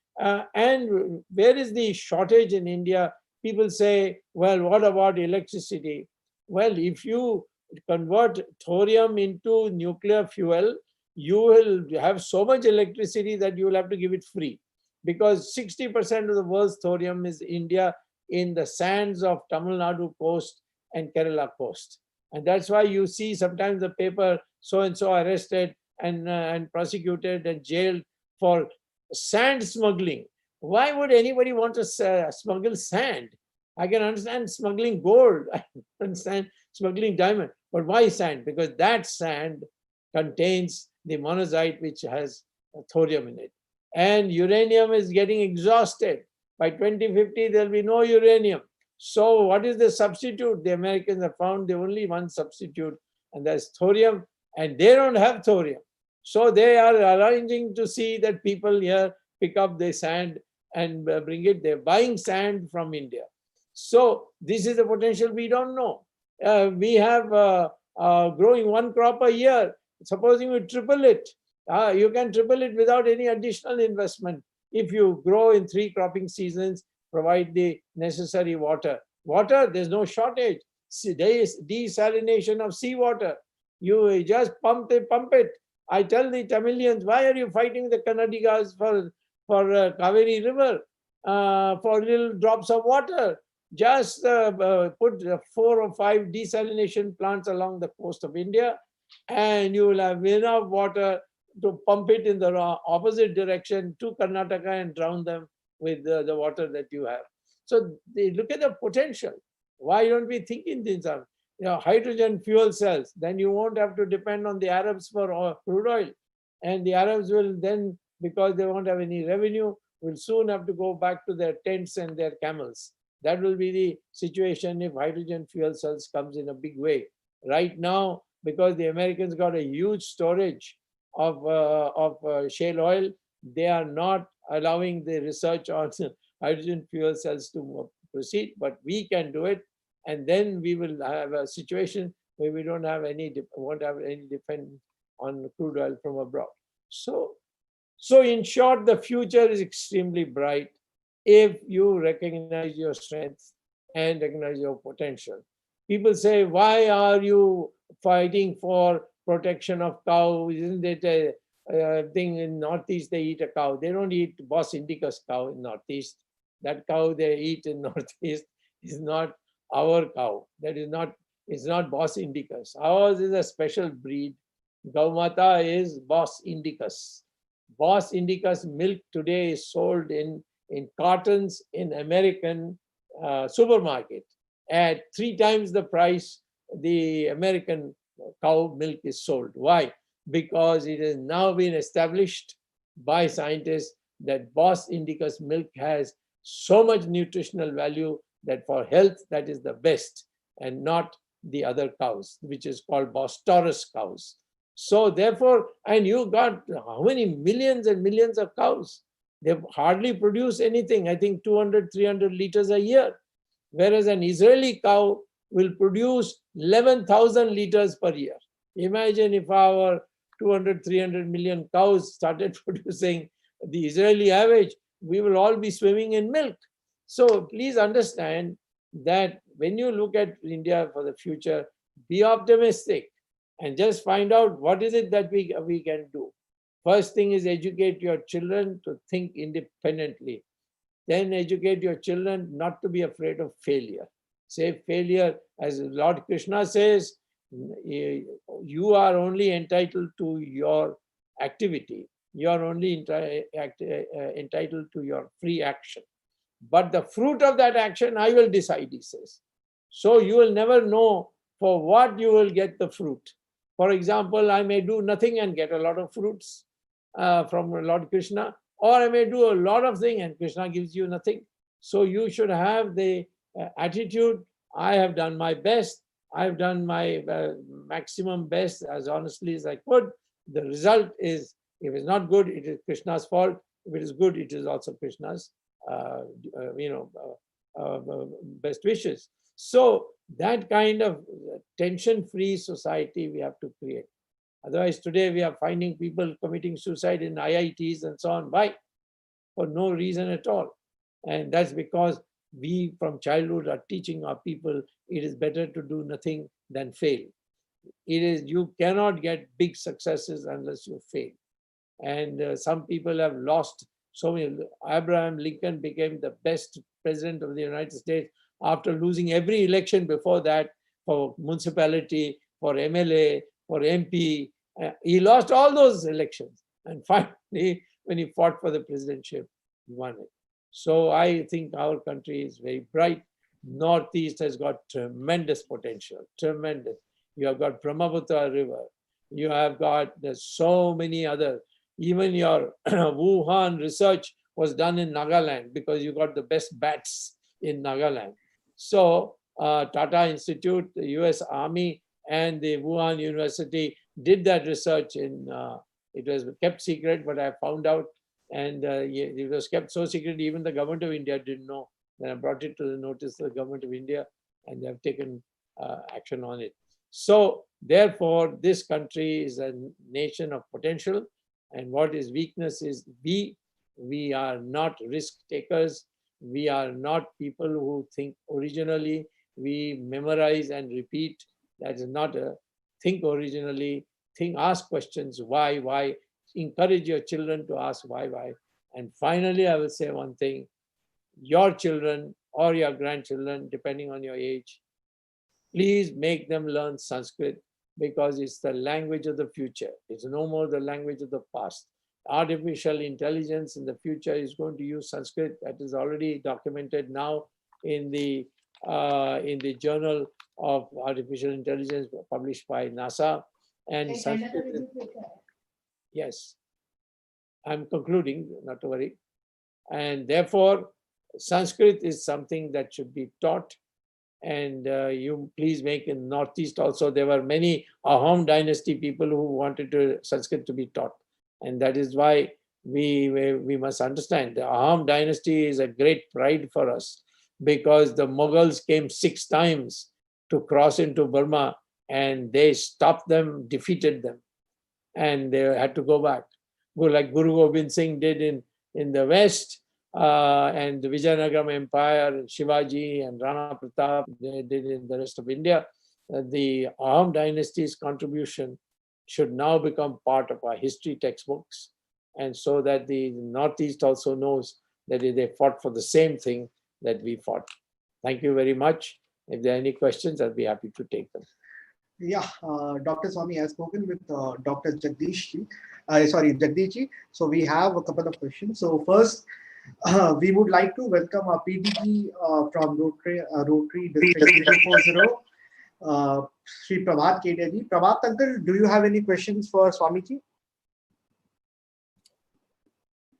and where is the shortage in India? People say, well, what about electricity? Well, if you convert thorium into nuclear fuel, you will have so much electricity that you will have to give it free. Because 60% of the world's thorium is India in the sands of Tamil Nadu coast and Kerala coast. And that's why you see sometimes the paper, so-and-so arrested and prosecuted and jailed for sand smuggling. Why would anybody want to smuggle sand? I can understand smuggling gold, I understand smuggling diamond, but why sand? Because that sand contains the monazite, which has thorium in it. And uranium is getting exhausted. By 2050, there'll be no uranium. So what is the substitute? The Americans have found the only one substitute, and that's thorium, and they don't have thorium. So they are arranging to see that people here pick up the sand and bring it. They're buying sand from India. So this is the potential we don't know. We have growing one crop a year. Supposing we triple it, you can triple it without any additional investment. If you grow in 3 cropping seasons, provide the necessary water. Water, there's no shortage. There is desalination of seawater. You just pump it. I tell the Tamilians, why are you fighting the Kannadigas for Kaveri River, for little drops of water? Just put 4 or 5 desalination plants along the coast of India, and you will have enough water to pump it in the opposite direction to Karnataka and drown them with the water that you have. So they look at the potential. Why don't we think in these terms? Hydrogen fuel cells, then you won't have to depend on the Arabs for crude oil. And the Arabs will then, because they won't have any revenue, will soon have to go back to their tents and their camels. That will be the situation if hydrogen fuel cells comes in a big way. Right now, because the Americans got a huge storage of shale oil, they are not allowing the research on hydrogen fuel cells to proceed, but we can do it. And then we will have a situation where we won't have any dependence on crude oil from abroad. So in short, the future is extremely bright if you recognize your strengths and recognize your potential. People say, why are you fighting for protection of cow. Isn't it a thing in Northeast? They eat a cow. They don't eat Bos Indicus cow in Northeast. That cow they eat in Northeast is not our cow. That is not. It's not Bos Indicus. Ours is a special breed. Gaumata is Bos Indicus. Bos Indicus milk today is sold in cartons in American supermarket at 3 times the price the American cow milk is sold. Why? Because it has now been established by scientists that Bos Indicus milk has so much nutritional value that for health that is the best, and not the other cows, which is called Bos Taurus cows. So therefore, and you got how many millions and millions of cows? They hardly produce anything. I think 200, 300 liters a year. Whereas an Israeli cow will produce 11,000 liters per year. Imagine if our 200, 300 million cows started producing the Israeli average, we will all be swimming in milk. So please understand that when you look at India for the future, be optimistic and just find out what is it that we can do. First thing is educate your children to think independently. Then educate your children not to be afraid of failure. Say failure, as Lord Krishna says, you are only entitled to your activity. You are only entitled to your free action. But the fruit of that action, I will decide, he says. So you will never know for what you will get the fruit. For example, I may do nothing and get a lot of fruits from Lord Krishna, or I may do a lot of things and Krishna gives you nothing. So you should have the attitude, I have done my best, I've done my maximum best as honestly as I could. The result is, if it's not good, it is Krishna's fault. If it is good, it is also Krishna's best wishes. So that kind of tension-free society we have to create. Otherwise, today we are finding people committing suicide in IITs and so on. Why? For no reason at all. And that's because we from childhood are teaching our people it is better to do nothing than fail. It is, you cannot get big successes unless you fail. And some people have lost so many. Abraham Lincoln became the best president of the United States after losing every election before that, for municipality, for MLA, for MP. He lost all those elections. And finally, when he fought for the presidentship, he won it. So I think our country is very bright. Northeast has got tremendous potential, tremendous. You have got Brahmaputra River. You have got, there's so many other, even your Wuhan research was done in Nagaland because you got the best bats in Nagaland. So Tata Institute, the US Army, and the Wuhan University did that research in, it was kept secret, but I found out, and it was kept so secret, even the government of India didn't know. Then I brought it to the notice of the government of India, and they have taken action on it. So therefore, this country is a nation of potential, and what is weakness is we are not risk takers. We are not people who think originally. We memorize and repeat. That is not a think originally. Think, ask questions, why. Encourage your children to ask why. And finally, I will say one thing. Your children or your grandchildren, depending on your age, please make them learn Sanskrit, because it's the language of the future. It's no more the language of the past. Artificial intelligence in the future is going to use Sanskrit. That is already documented now in the Journal of Artificial Intelligence published by NASA. And Sanskrit, yes, I'm concluding, not to worry. And therefore, Sanskrit is something that should be taught. And you please make in Northeast also, there were many Ahom dynasty people who wanted Sanskrit to be taught. And that is why we must understand the Ahom dynasty is a great pride for us, because the Mughals came 6 times to cross into Burma, and they stopped them, defeated them, and they had to go back. Like Guru Gobind Singh did in the West, and the Vijayanagara Empire, and Shivaji and Rana Pratap, they did in the rest of India. The Ahom dynasty's contribution should now become part of our history textbooks, and so that the Northeast also knows that they fought for the same thing that we fought. Thank you very much. If there are any questions, I'll be happy to take them. Yeah, Dr. Swamy has spoken with Dr. Jagdish ji. So we have a couple of questions. So first, we would like to welcome our PDG from Rotary District 340, Sri Prabhat Kedia ji. Prabhat uncle, do you have any questions for Swamiji?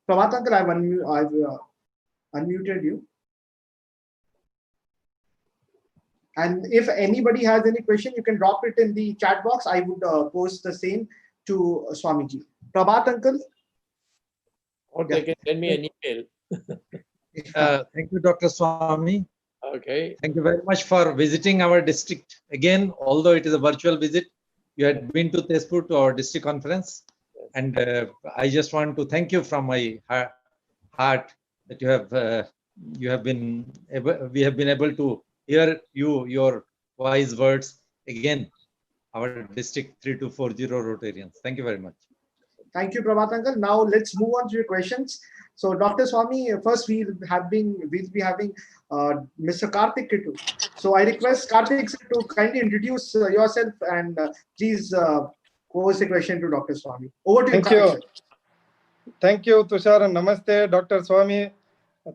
Prabhat uncle, I've unmuted you. And if anybody has any question, you can drop it in the chat box. I would post the same to Swamiji. Prabhat uncle? Or they can send me an email. Thank you, Dr. Swamy. Okay. Thank you very much for visiting our district. Again, although it is a virtual visit, you had been to Tezpur to our district conference. And I just want to thank you from my heart that we have been able to hear your wise words again, our district 3240 Rotarians. Thank you very much. Thank you, Prabhat uncle. Now let's move on to your questions. So, Dr. Swamy, first we'll be having Mr. Karthik Kittu. So I request Karthik to kindly introduce yourself and please pose the question to Dr. Swamy. Over to you. Thank you. Thank you, Tushar, and namaste, Dr. Swamy.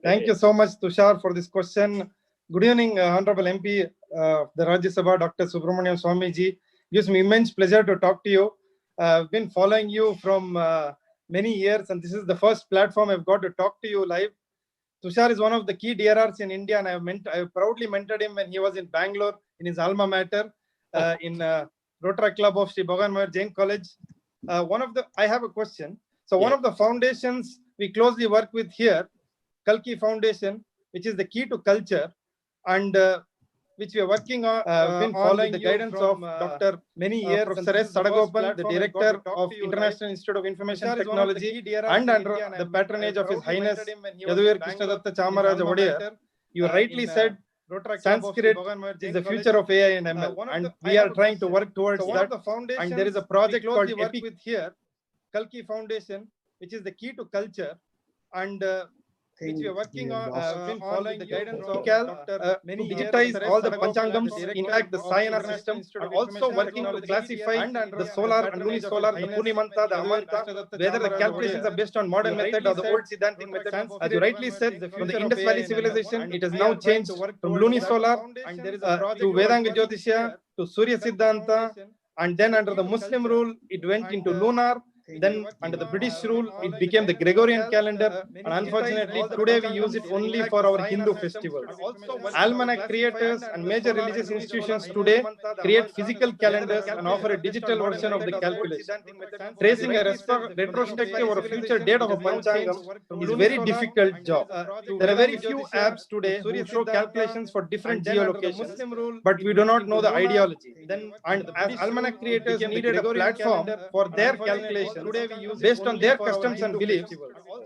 Thank you so much, Tushar, for this question. Good evening, Honorable MP, the Rajya Sabha, Dr. Subramanian Swamy ji. Gives me immense pleasure to talk to you. I've been following you from many years, and this is the first platform I've got to talk to you live. Tushar is one of the key DRRs in India, and I proudly mentored him when he was in Bangalore in his alma mater in Rotaract Club of Sri Bhagan Mayur Jain College. I have a question. So one of the foundations we closely work with here, Kalki Foundation, which is the key to culture, and which we are working on, been following the guidance of Dr. many years, Professor S. Sadagopan, the Director of International Institute of Information Technology, and under the patronage of His Highness Yaduvir Krishnadatta Chamaraja Wadiyar. You rightly said Sanskrit is the future of AI and ML, and we are trying to work towards that. And there is a project called EPIC with here, Kalki Foundation, which is the key to culture, and which we are working on, been following the guidance of to digitize all the panchangams, in fact the Sayana system, and also working to classify the solar and lunisolar, the Purnimanta, the Amanta, whether the calculations are based on modern method or the old Siddhantic method. As you rightly said, from the Indus Valley civilization, it has now changed from lunisolar to Vedanga Jyotisha to Surya Siddhanta, and then under the Muslim rule, it went into lunar. Then under the British rule, it became the Gregorian calendar, and unfortunately today we use it only for our Hindu festivals. Almanac creators and major religious institutions today create physical calendars and offer a digital version of the calculation. Tracing a retrospective or a future date of a panchangam is a very difficult job. There are very few apps today who show calculations for different geolocations, but we do not know the ideology. And as almanac creators needed a platform for their calculations, based on their customs and beliefs,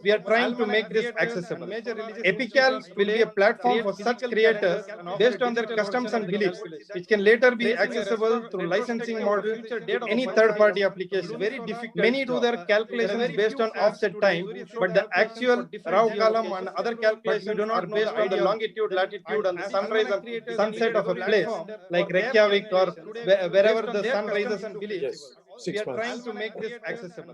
we are trying to make this accessible. Epical will be a platform for such creators based on their customs and beliefs, which can later be accessible through licensing model to any third-party application. Many do their calculations based on offset time, but the actual raw column and other calculations are based on the longitude, latitude, and the sunrise and sunset of a place, like Reykjavik or wherever the sun rises and beliefs. We are trying to make this accessible.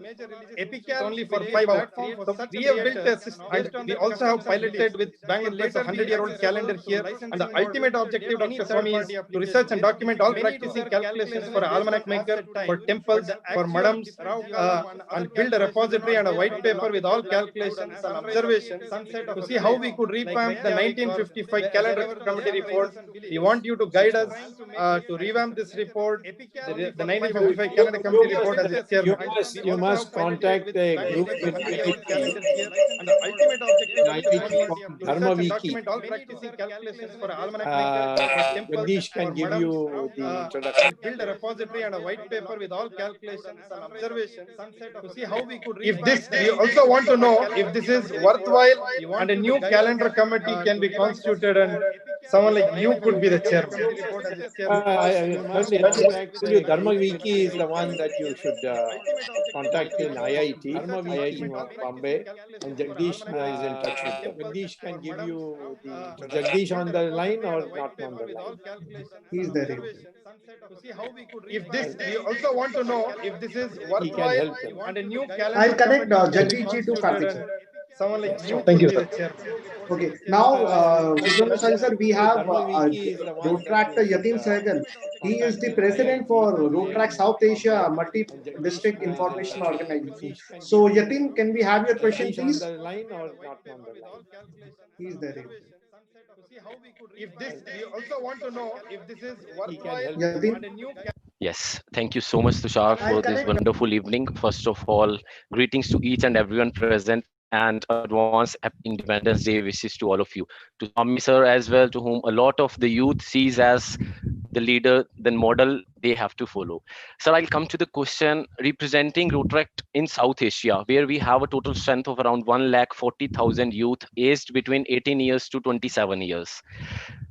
Epical only for 5 hours. So we have built a system, and we also have piloted with Bangalore a 100-year-old calendar here. And the ultimate objective, Dr. Swamy, is to research and document all practicing calculations for almanac maker, for temples, for madams, and build a repository and a white paper with all calculations and observations to see how we could revamp the 1955 calendar committee report. We want you to guide us to revamp this report. The 1955 calendar committee report as a chairman. You must contact the group with and the ultimate objective from Dharma Wiki. Jagdish can give you the introduction. Build a repository and a white paper with all calculations and observations to see how we could. If this, we also want to know if this is worthwhile, and a new calendar committee can be constituted and someone like you could be the chairman. Actually, Dharma Wiki is the one that you should contact in IIT Bombay, and Jagdish is in touch with them. Jagdish can give you the Jagdish on the line or not on the line. He's there. If this, we also want to know if this is worthwhile and a new calendar. I'll connect committee Jagdish ji to Karthik sir. Someone like you Thank could you, be sir. the chairman. Okay, now, sir, we have Rotaract Yatin Sehgal. He is the president for Rotaract South Asia Multi-District Information Organization. So, Yatin, can we have your question, please? On the line or not on the line? He's there. If this, we also want to know if this is worthwhile Yatin? and a new. Yes, thank you so much, Tushar, for this wonderful evening. First of all, greetings to each and everyone present and advance Independence Day wishes to all of you. To Swamy sir as well, to whom a lot of the youth sees as the leader, the model they have to follow. Sir, I'll come to the question representing Rotaract in South Asia, where we have a total strength of around 140,000 youth aged between 18 years to 27 years.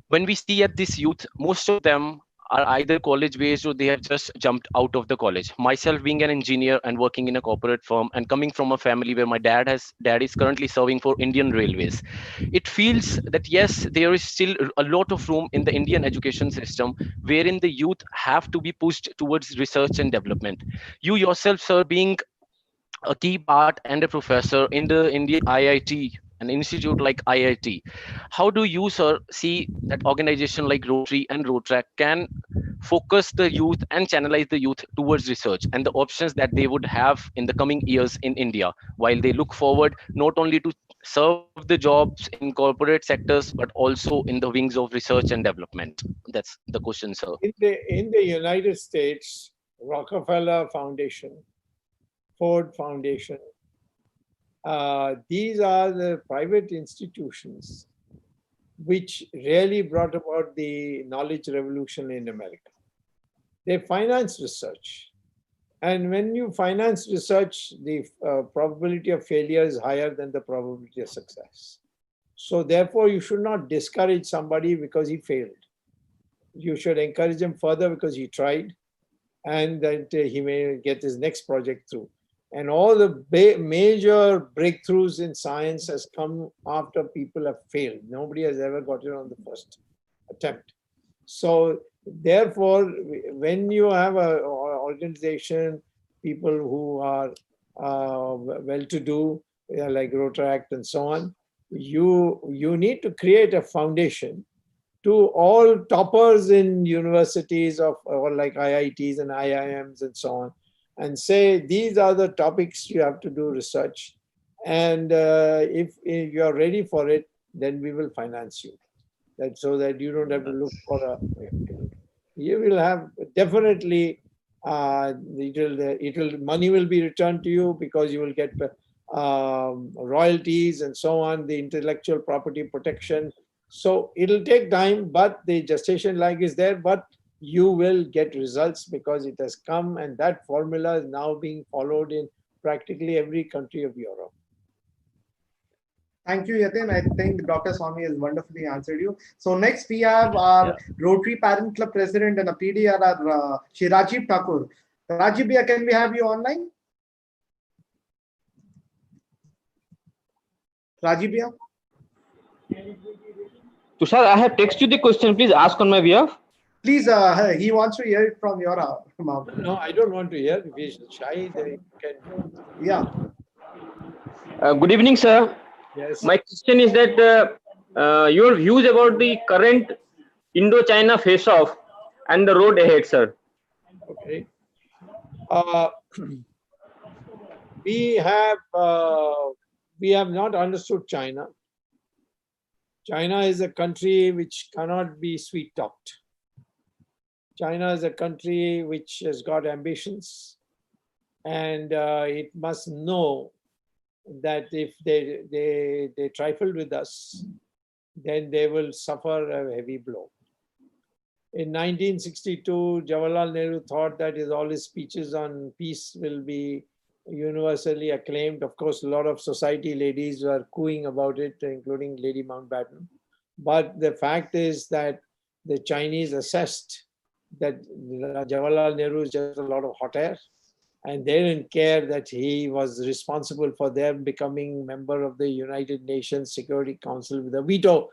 When we see at this youth, most of them are either college based or they have just jumped out of the college. Myself being an engineer and working in a corporate firm and coming from a family where my dad is currently serving for Indian Railways, it feels that yes, there is still a lot of room in the Indian education system wherein the youth have to be pushed towards research and development. You yourself, sir, being a key part and a professor in the Indian IIT, an institute like IIT, how do you, sir, see that organization like Rotary and Rotaract can focus the youth and channelize the youth towards research and the options that they would have in the coming years in India, while they look forward not only to serve the jobs in corporate sectors, but also in the wings of research and development? That's the question, sir. In the United States, Rockefeller Foundation, Ford Foundation, these are the private institutions which really brought about the knowledge revolution in America. They finance research. And when you finance research, the probability of failure is higher than the probability of success. So therefore, you should not discourage somebody because he failed. You should encourage him further because he tried, and that he may get his next project through. And all the major breakthroughs in science has come after people have failed. Nobody has ever got it on the first attempt. So therefore, when you have an organization, people who are well-to-do, like Rotaract and so on, you need to create a foundation to all toppers in universities or like IITs and IIMs and so on, and say, these are the topics you have to do research. And if you're ready for it, then we will finance you. That so that you don't have to look for a, you will have definitely, money will be returned to you because you will get royalties and so on, the intellectual property protection. So it'll take time, but the gestation lag is there, but you will get results because it has come, and that formula is now being followed in practically every country of Europe. Thank you, Yatin. I think Dr. Swamy has wonderfully answered you. So next we have our Rotary Parent Club President and a PDR, Shri Rajiv Thakur. Rajiv Bhaiya, can we have you online? Rajiv Bhaiya? Tushar, I have texted you the question. Please ask on my behalf. Please, he wants to hear it from your mouth. No, I don't want to hear. If he's shy, then you can. Yeah. Good evening, sir. Yes. My question is that your views about the current Indo-China face-off and the road ahead, sir. Okay. We have not understood China. China is a country which cannot be sweet-talked. China is a country which has got ambitions, and it must know that if they trifle with us, then they will suffer a heavy blow. In 1962, Jawaharlal Nehru thought that all his speeches on peace will be universally acclaimed. Of course, a lot of society ladies were cooing about it, including Lady Mountbatten. But the fact is that the Chinese assessed that Jawaharlal Nehru is just a lot of hot air, and they didn't care that he was responsible for them becoming member of the United Nations Security Council with a veto,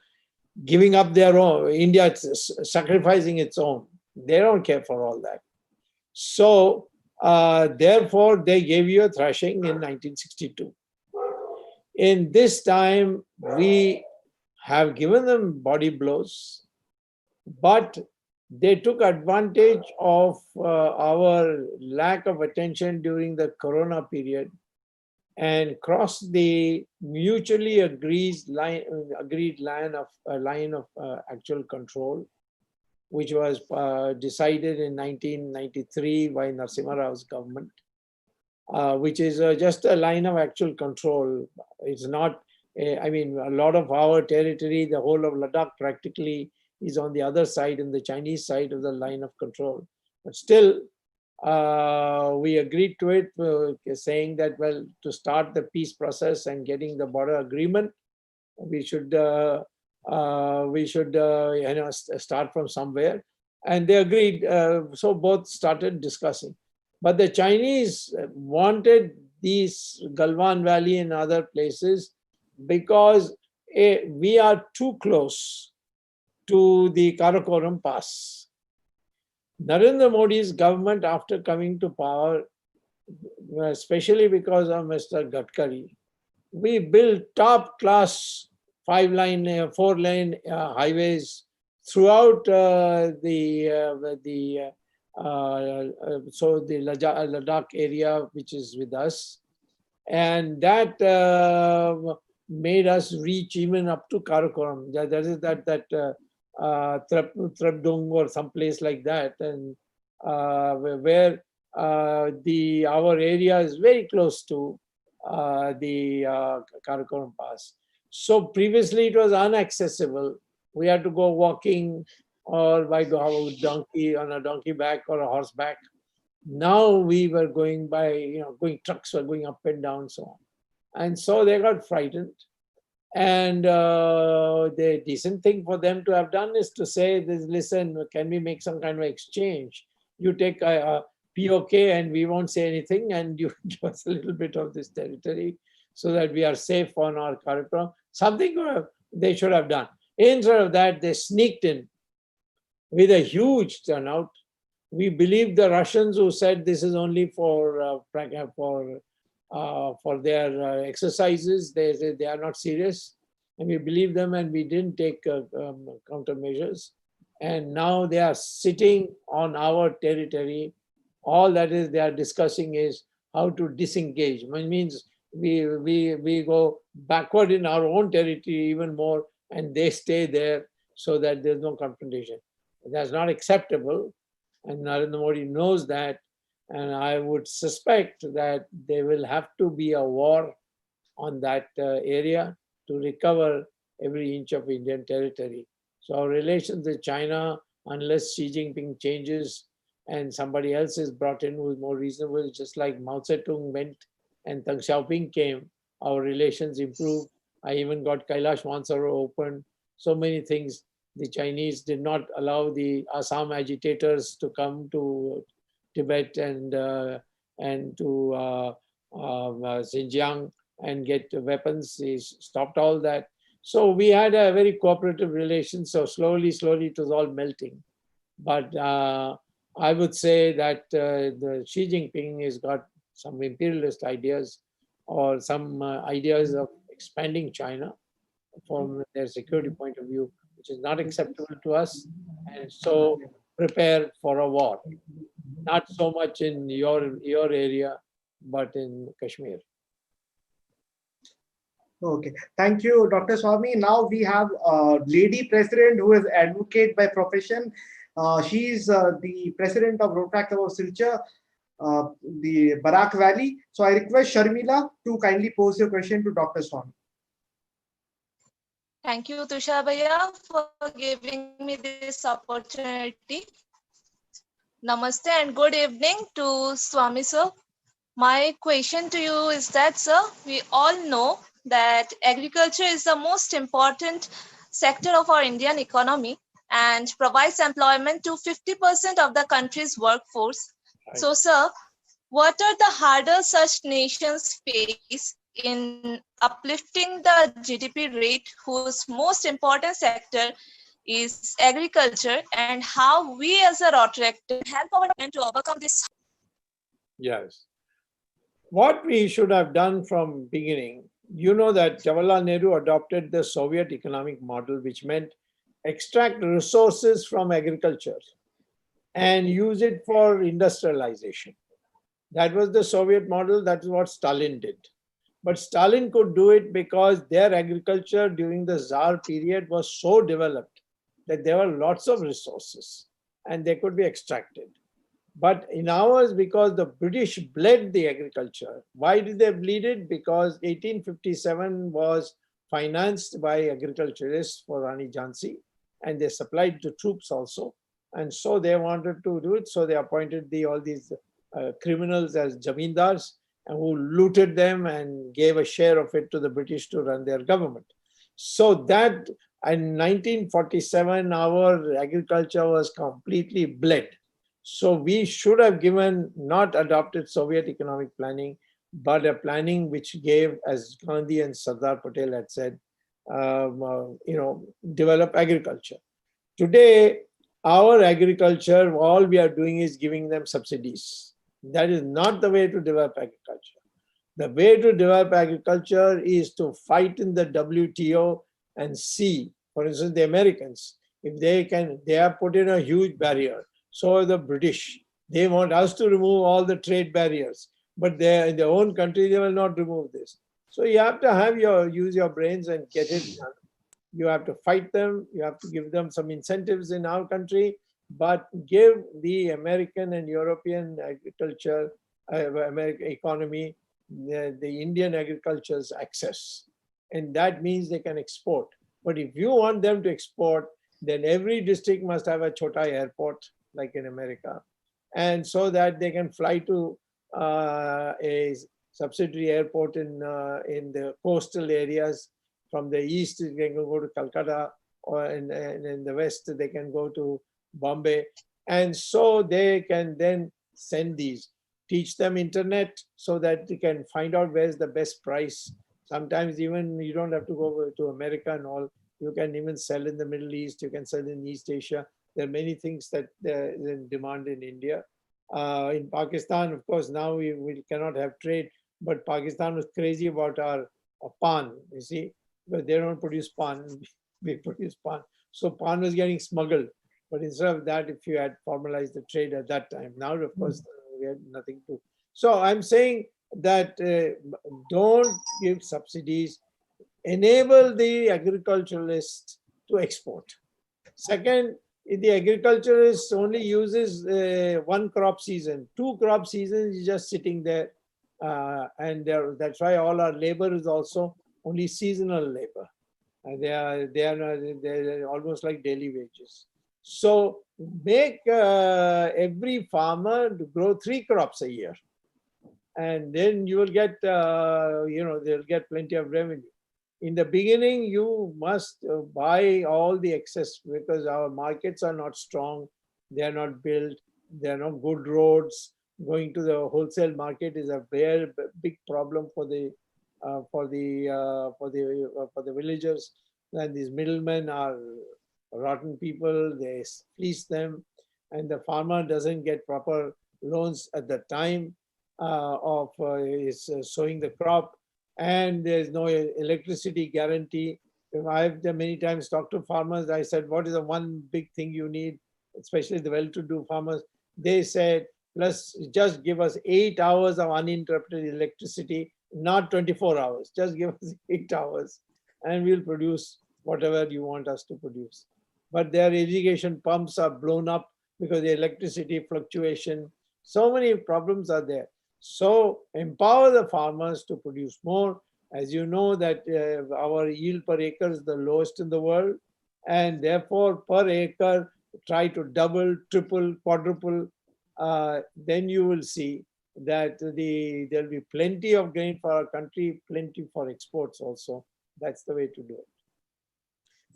giving up their own, India sacrificing its own. They don't care for all that. So therefore, they gave you a thrashing in 1962. In this time, we have given them body blows, but they took advantage of our lack of attention during the Corona period and crossed the mutually agreed line of actual control, which was decided in 1993 by Narasimha Rao's government, which is just a line of actual control. It's not, I mean, a lot of our territory, the whole of Ladakh practically is on the other side, in the Chinese side of the line of control. But still, we agreed to it, saying that, well, to start the peace process and getting the border agreement, we should start from somewhere. And they agreed, so both started discussing. But the Chinese wanted these Galwan Valley and other places because we are too close to the Karakoram Pass. Narendra Modi's government, after coming to power, especially because of Mr. Gadkari, we built top-class 5-lane, 4-lane highways throughout the Ladakh area, which is with us, and that made us reach even up to Karakoram. That is Trapdung or some place like that, and where our area is very close to the Karakoram Pass. So previously it was inaccessible. We had to go walking or by donkey, on a donkey back or a horseback. Now we were going by, trucks were going up and down, so on. And so they got frightened. And the decent thing for them to have done is to say, listen, can we make some kind of exchange? You take a POK and we won't say anything, and you give us a little bit of this territory so that we are safe on our Karakoram. Something they should have done. Instead of that, they sneaked in with a huge turnout. We believed the Russians who said this is only for their exercises. They said they are not serious, and we believed them, and we didn't take countermeasures. And now they are sitting on our territory. All that is they are discussing is how to disengage. It means we go backward in our own territory even more, and they stay there so that there's no confrontation. That's not acceptable, and Narendra Modi knows that. And I would suspect that there will have to be a war on that area to recover every inch of Indian territory. So our relations with China, unless Xi Jinping changes and somebody else is brought in who is more reasonable, just like Mao Zedong went and Deng Xiaoping came, our relations improved. I even got Kailash Mansaro open. So many things. The Chinese did not allow the Assam agitators to come to Tibet and to Xinjiang and get weapons. He stopped all that. So we had a very cooperative relation. So slowly it was all melting. But I would say that the Xi Jinping has got some imperialist ideas or some ideas of expanding China from their security point of view, which is not acceptable to us. And so prepare for a war. Not so much in your area, but in Kashmir. Okay, thank you, Dr. Swamy. Now we have a lady president who is advocate by profession. She is the president of Rotaract of Silchar, the Barak Valley. So I request Sharmila to kindly pose your question to Dr. Swamy. Thank you, Tushar Bhaiya, for giving me this opportunity. Namaste and good evening to Swamy sir. My question to you is that, sir, we all know that agriculture is the most important sector of our Indian economy and provides employment to 50% of the country's workforce. So, sir, what are the hurdles such nations face in uplifting the GDP rate, whose most important sector is agriculture, and how we as a Rotaract help our government to overcome this? Yes. What we should have done from beginning, you know that Jawaharlal Nehru adopted the Soviet economic model, which meant extract resources from agriculture and use it for industrialization. That was the Soviet model. That's what Stalin did. But Stalin could do it because their agriculture during the Tsar period was so developed that there were lots of resources and they could be extracted. But in ours, because the British bled the agriculture. Why did they bleed it? Because 1857 was financed by agriculturists for Rani Jhansi, and they supplied the troops also. And so they wanted to do it. So they appointed all these criminals as jamindars, and who looted them and gave a share of it to the British to run their government. So that in 1947, our agriculture was completely bled. So we should have not adopted Soviet economic planning, but a planning which gave, as Gandhi and Sardar Patel had said, develop agriculture. Today, our agriculture, all we are doing is giving them subsidies. That is not the way to develop agriculture. The way to develop agriculture is to fight in the WTO and see, for instance, the Americans, if they have put in a huge barrier. So are the British. They want us to remove all the trade barriers, but in their own country, they will not remove this. So you have to use your brains and get it done. You have to fight them. You have to give them some incentives in our country, but give the American and European agriculture, American economy, the Indian agriculture's access. And that means they can export. But if you want them to export, then every district must have a chota airport, like in America. And so that they can fly to a subsidiary airport in the coastal areas. From the east, they can go to Calcutta, or in the west, they can go to Bombay. And so they can then send these, teach them internet so that they can find out where's the best price. Sometimes even you don't have to go to America and all. You can even sell in the Middle East. You can sell in East Asia. There are many things that are in demand in India. In Pakistan, of course, now we cannot have trade, but Pakistan was crazy about our pan, you see, but they don't produce pan, we produce pan. So pan was getting smuggled. But instead of that, if you had formalized the trade at that time, now, of course, we had nothing to. So I'm saying that don't give subsidies, enable the agriculturalists to export. Second, if the agriculturist only uses one crop season, 2 crop seasons is just sitting there. And that's why all our labor is also only seasonal labor. And they're almost like daily wages. So make every farmer to grow 3 crops a year. And then you will get, they'll get plenty of revenue. In the beginning, you must buy all the excess because our markets are not strong. They're not built. There are no good roads. Going to the wholesale market is a very big problem for the villagers. And these middlemen are rotten people. They fleece them, and the farmer doesn't get proper loans at the time of his sowing the crop. And there's no electricity guarantee. I've many times talked to farmers. I said, what is the one big thing you need, especially the well-to-do farmers? They said, plus just give us 8 hours of uninterrupted electricity, not 24 hours. Just give us 8 hours and we'll produce whatever you want us to produce. But their irrigation pumps are blown up because the electricity fluctuation. So many problems are there. So empower the farmers to produce more. As you know that our yield per acre is the lowest in the world, and therefore per acre try to double, triple, quadruple. Then you will see that there'll be plenty of grain for our country, plenty for exports also. That's the way to do it.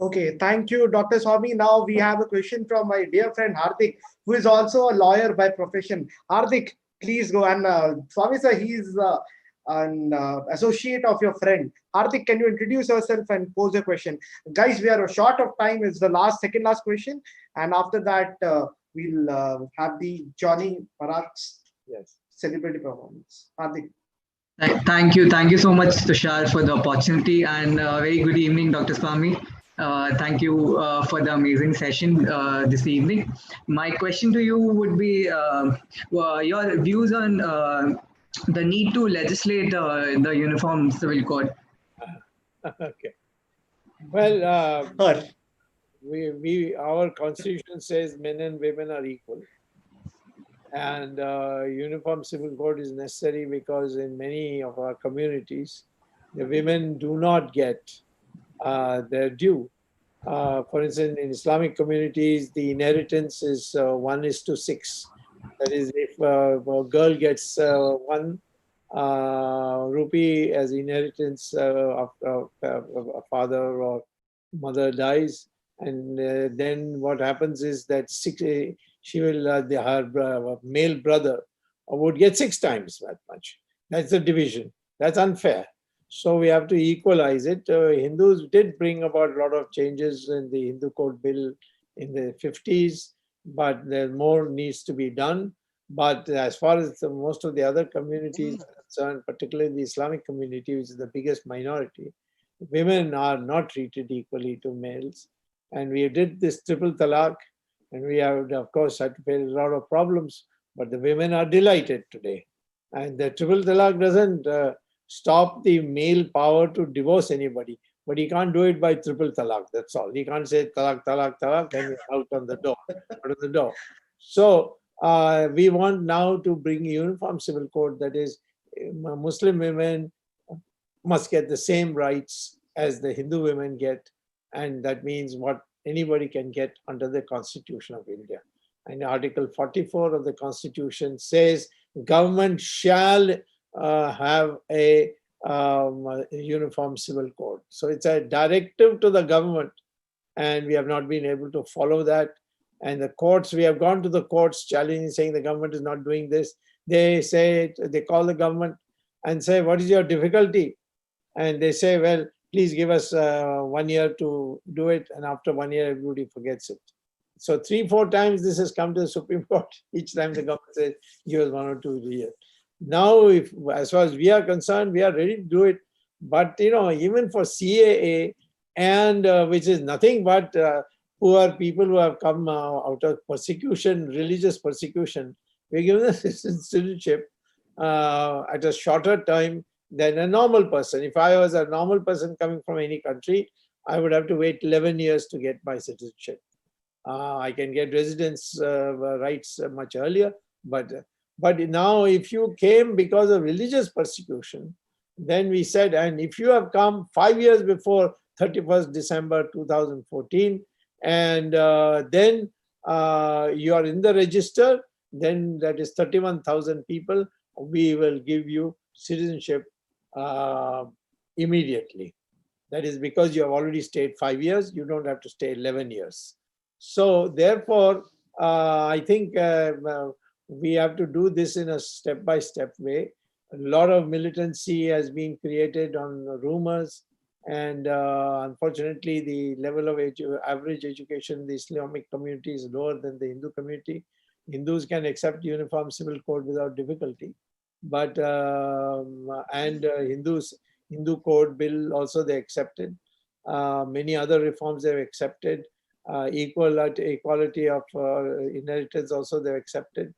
Okay, thank you, Dr. Swamy. Now we have a question from my dear friend Hardik, who is also a lawyer by profession. Hardik, please go. And Swamy sir, he's an associate of your friend. Hardik, can you introduce yourself and pose a question? Guys, we are short of time. It's the second last question. And after that, we'll have the Johnny Bharat's celebrity performance. Hardik. Thank you so much, Tushar, for the opportunity, and very good evening, Dr. Swamy. Thank you for the amazing session this evening. My question to you would be your views on the need to legislate the Uniform Civil Code. Okay. Well, our constitution says men and women are equal. And Uniform Civil Code is necessary because in many of our communities, the women do not get their due. For instance, in Islamic communities, the inheritance is 1:6. That is, if a girl gets 1 rupee as inheritance after a father or mother dies, and then what happens is that she will, her male brother would get 6 times that much. That's the division. That's unfair. So we have to equalize it. Hindus did bring about a lot of changes in the Hindu Code Bill in the 50s, but there more needs to be done. But as far as most of the other communities are concerned, particularly the Islamic community, which is the biggest minority, women are not treated equally to males. And we did this triple talaq, and we have, of course, had to face a lot of problems, but the women are delighted today. And the triple talaq doesn't stop the male power to divorce anybody, but he can't do it by triple talaq, that's all. He can't say talaq, talaq, talaq, then he's out on the door, out of the door. So we want now to bring a uniform civil code, that is, Muslim women must get the same rights as the Hindu women get, and that means what anybody can get under the Constitution of India. And Article 44 of the Constitution says government shall have a uniform civil code. So it's a directive to the government, and we have not been able to follow that. And the courts, we have gone to the courts challenging, saying the government is not doing this. They say, they call the government and say, what is your difficulty? And they say, well, please give us 1 year to do it. And after 1 year, everybody forgets it. So 3-4 times this has come to the Supreme Court. Each time the government says, give us 1 or 2 years. Now, as far as we are concerned, we are ready to do it. But, even for CAA, and which is nothing but poor people who have come out of persecution, religious persecution, we're given them citizenship at a shorter time than a normal person. If I was a normal person coming from any country, I would have to wait 11 years to get my citizenship. I can get residence rights much earlier, but now if you came because of religious persecution, then we said, and if you have come 5 years before 31st December 2014, and then you are in the register, then that is 31,000 people, we will give you citizenship immediately. That is because you have already stayed 5 years, you don't have to stay 11 years. So therefore, I think we have to do this in a step-by-step way. A lot of militancy has been created on rumors, and unfortunately, the level of average education in the Islamic community is lower than the Hindu community. Hindus can accept uniform civil code without difficulty, but Hindu code bill also they accepted. Many other reforms they've accepted. Equality of inheritance also they've accepted.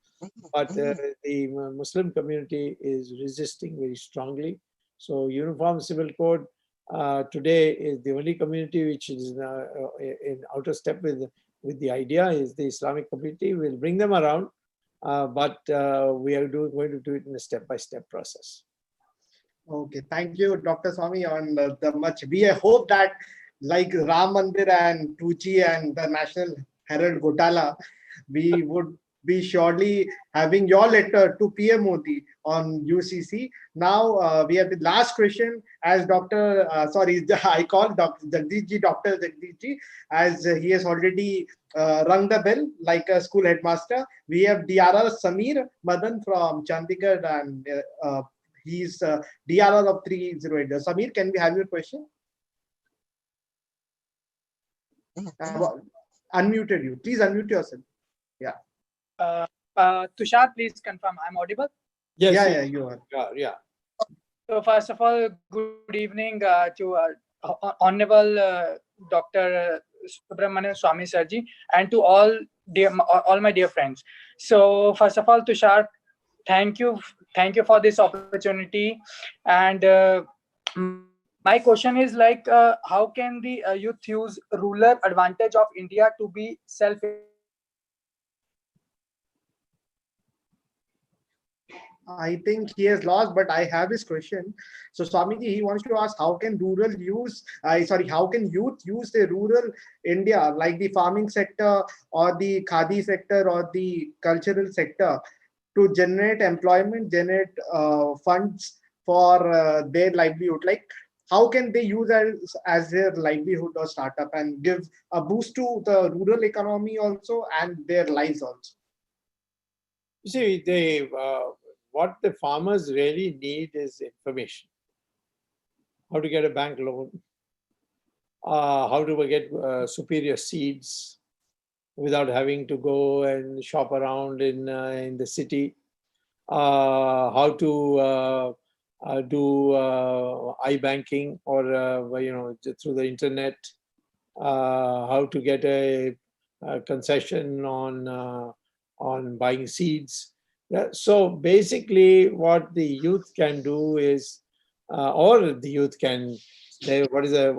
But the Muslim community is resisting very strongly. So uniform civil code today is the only community which is in outer step with the idea is the Islamic community. We'll bring them around, but we are going to do it in a step-by-step process. Okay, thank you, Dr. Swamy, on the much. We hope that like Ram Mandir and Tucci and the National Herald Gotala, we would be surely having your letter to PM Modi on UCC. Now we have the last question as Dr. I call Dr. Jagdish, as he has already rung the bell like a school headmaster. We have DRR Samir Madan from Chandigarh, and he's DRR of 308. Samir, can we have your question? Unmuted you. Please unmute yourself. Yeah. Tushar, please confirm I'm audible. Yes. Yeah, you are. Yeah. So first of all, good evening to Honorable Dr. Subramanian Swamy Sarji, and to all my dear friends. So first of all, Tushar, thank you for this opportunity. And my question is like, how can the youth use rural advantage of India to be self? I think he has lost, but I have his question. So Swamiji, he wants to ask, how can youth use the rural India, like the farming sector or the khadi sector or the cultural sector, to generate employment, generate funds for their livelihood? Like, how can they use as their livelihood or startup and give a boost to the rural economy also and their lives also? You see, what the farmers really need is information. How to get a bank loan, how to get superior seeds without having to go and shop around in the city, how to do iBanking or through the internet, how to get a concession on buying seeds. So basically, what the youth can do is, or the youth can, whether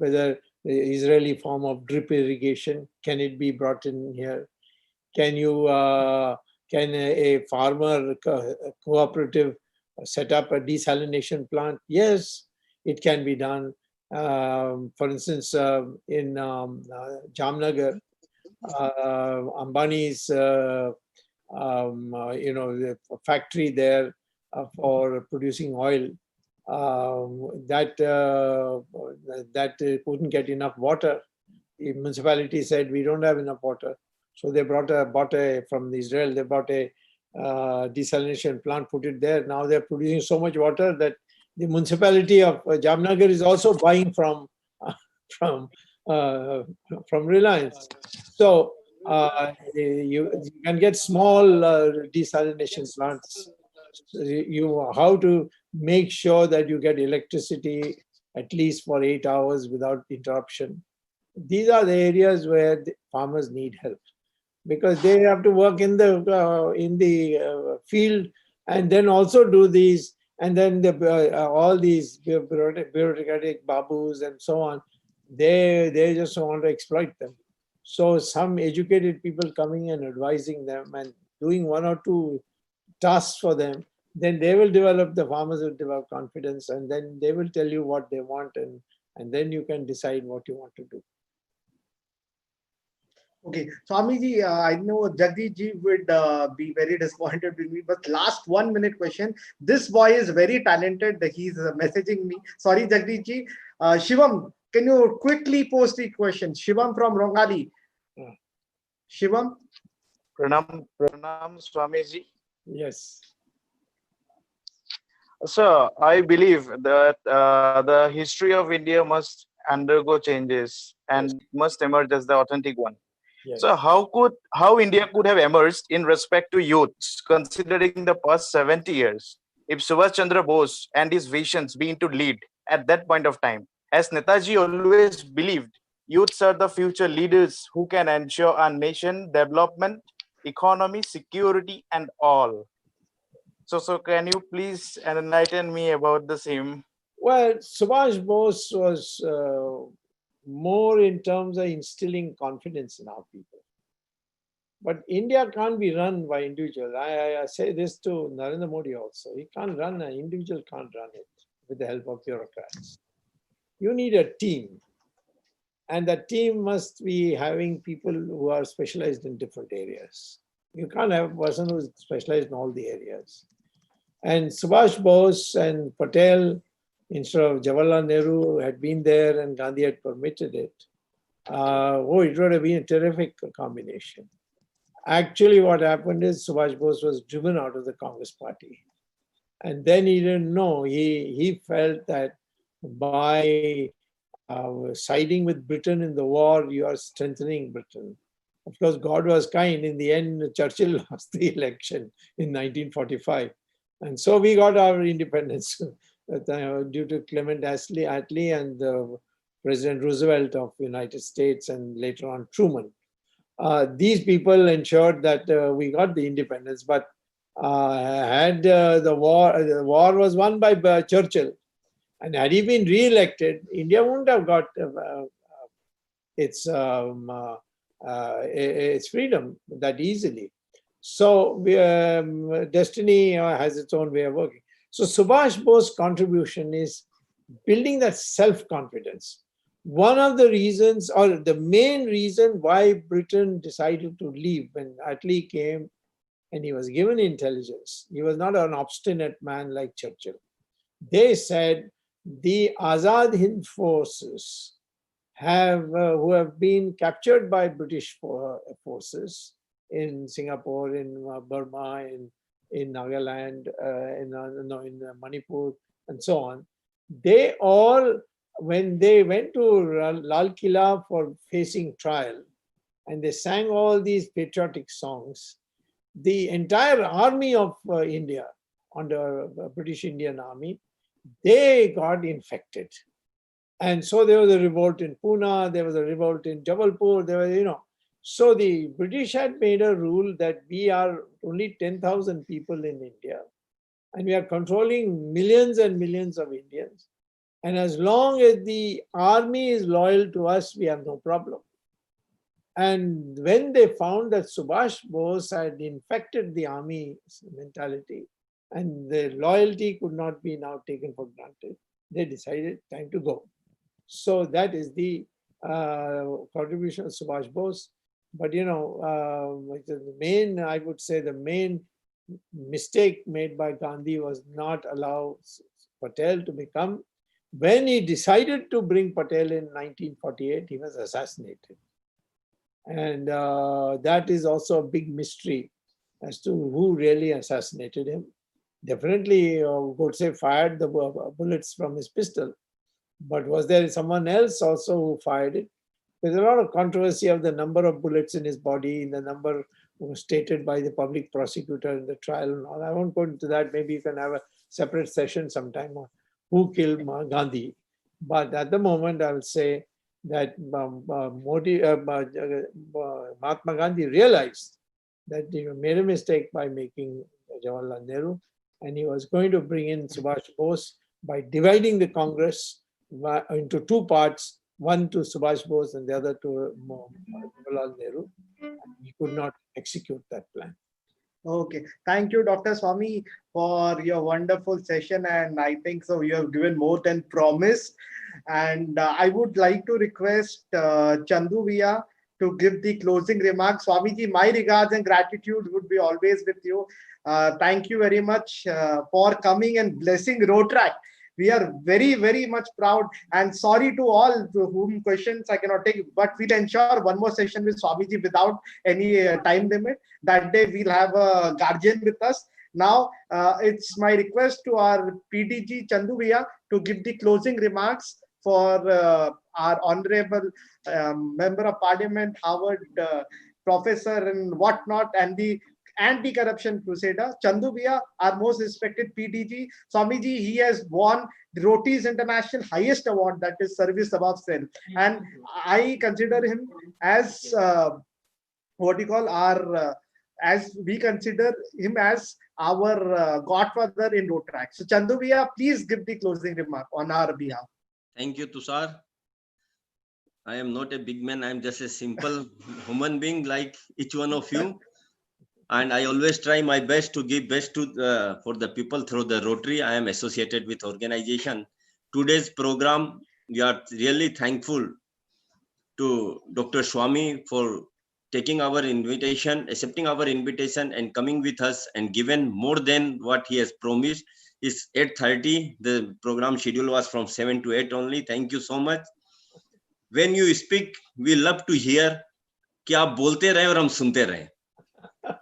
the Israeli form of drip irrigation, can it be brought in here? Can a farmer cooperative set up a desalination plant? Yes, it can be done. For instance, in Jamnagar, Ambani's the factory there for producing oil, that couldn't get enough water. The municipality said, we don't have enough water. So they bought from Israel, they bought a desalination plant, put it there. Now they're producing so much water that the municipality of Jamnagar is also buying from Reliance. So you can get small desalination plants. How to make sure that you get electricity at least for 8 hours without interruption. These are the areas where the farmers need help, because they have to work in the field and then also do these, and then all these bureaucratic babus and so on, they just want to exploit them. So some educated people coming and advising them and doing 1 or 2 tasks for them, then the farmers will develop confidence, and then they will tell you what they want, and then you can decide what you want to do. Okay, Swamiji, I know Jagdish would be very disappointed with me, but last 1 minute question. This boy is very talented. He's messaging me. Sorry, Jagdish. Shivam, can you quickly post the question? Shivam from Rongali. Shivam? Pranam Swamiji. Yes. Sir, I believe that the history of India must undergo changes and must emerge as the authentic one. Yes. So how India could have emerged in respect to youths, considering the past 70 years, if Subhash Chandra Bose and his visions being to lead at that point of time, as Netaji always believed, youths are the future leaders who can ensure our nation development, economy, security, and all. So can you please enlighten me about the same? Well, Subhash Bose was more in terms of instilling confidence in our people. But India can't be run by individuals. I say this to Narendra Modi also. He can't run, an individual can't run it with the help of bureaucrats. You need a team. And that team must be having people who are specialized in different areas. You can't have a person who's specialized in all the areas. And Subhash Bose and Patel, instead of Jawaharlal Nehru, had been there and Gandhi had permitted it. It would have been a terrific combination. Actually, what happened is Subhash Bose was driven out of the Congress party. And then he didn't know. He felt that by siding with Britain in the war, you are strengthening Britain. Of course, God was kind. In the end, Churchill lost the election in 1945. And so we got our independence due to Clement Attlee and President Roosevelt of the United States and later on Truman. These people ensured that we got the independence, but had the war was won by Churchill, and had he been re-elected, India wouldn't have got its freedom that easily. So destiny has its own way of working. So Subhash Bose's contribution is building that self-confidence. One of the reasons, or the main reason why Britain decided to leave when Attlee came and he was given intelligence, he was not an obstinate man like Churchill. They said the Azad Hind forces who have been captured by British forces in Singapore, in Burma, in Nagaland, in Manipur, and so on. They all, when they went to Lal Killa for facing trial, and they sang all these patriotic songs, the entire army of India, under British Indian Army, they got infected. And so there was a revolt in Pune, there was a revolt in Jabalpur, there was, So the British had made a rule that we are only 10,000 people in India, and we are controlling millions and millions of Indians. And as long as the army is loyal to us, we have no problem. And when they found that Subhash Bose had infected the army mentality and the loyalty could not be now taken for granted, they decided time to go. So that is the contribution of Subhash Bose. But the main, I would say the main mistake made by Gandhi was not allow Patel to become. When he decided to bring Patel in 1948, he was assassinated. And that is also a big mystery as to who really assassinated him. Definitely, Godse fired the bullets from his pistol. But was there someone else also who fired it? There's a lot of controversy of the number of bullets in his body, the number stated by the public prosecutor in the trial and all. I won't go into that. Maybe you can have a separate session sometime on who killed Gandhi. But at the moment, I will say that Mahatma Gandhi realized that he made a mistake by making Jawaharlal Nehru, and he was going to bring in Subhash Bose by dividing the Congress into two parts, one to Subhash Bose and the other to Jawaharlal Nehru. He could not execute that plan. Okay, thank you, Dr. Swamy, for your wonderful session. And I think so you have given more than promised. And I would like to request Chandu Bhaiya to give the closing remarks. Swamiji, my regards and gratitude would be always with you. Thank you very much for coming and blessing Rotaract. We are very, very much proud, and sorry to all to whom questions I cannot take, but we'll ensure one more session with Swamiji without any time limit. That day we'll have a guardian with us. Now, it's my request to our PDG Chandu Bhaiya to give the closing remarks for our honorable Member of Parliament, Harvard professor and whatnot, and the anti-corruption crusader. Chandu Bhaiya, our most respected PDG. Swamiji, he has won the Rotis International highest award, that is service above self. And I consider him as what you call our, as we consider him as our godfather in Rotaract. So Chandu Bhaiya, please give the closing remark on our behalf. Thank you, Tushar. I am not a big man. I am just a simple human being like each one of you. And I always try my best to give best to for the people through the Rotary. I am associated with organization. Today's program, we are really thankful to Dr. Swamy for taking our invitation, accepting our invitation and coming with us and given more than what he has promised. It's 8:30. The program schedule was from 7 to 8 only. Thank you so much. When you speak, we love to hear कि आप बोलते रहे और हम सुनते रहे.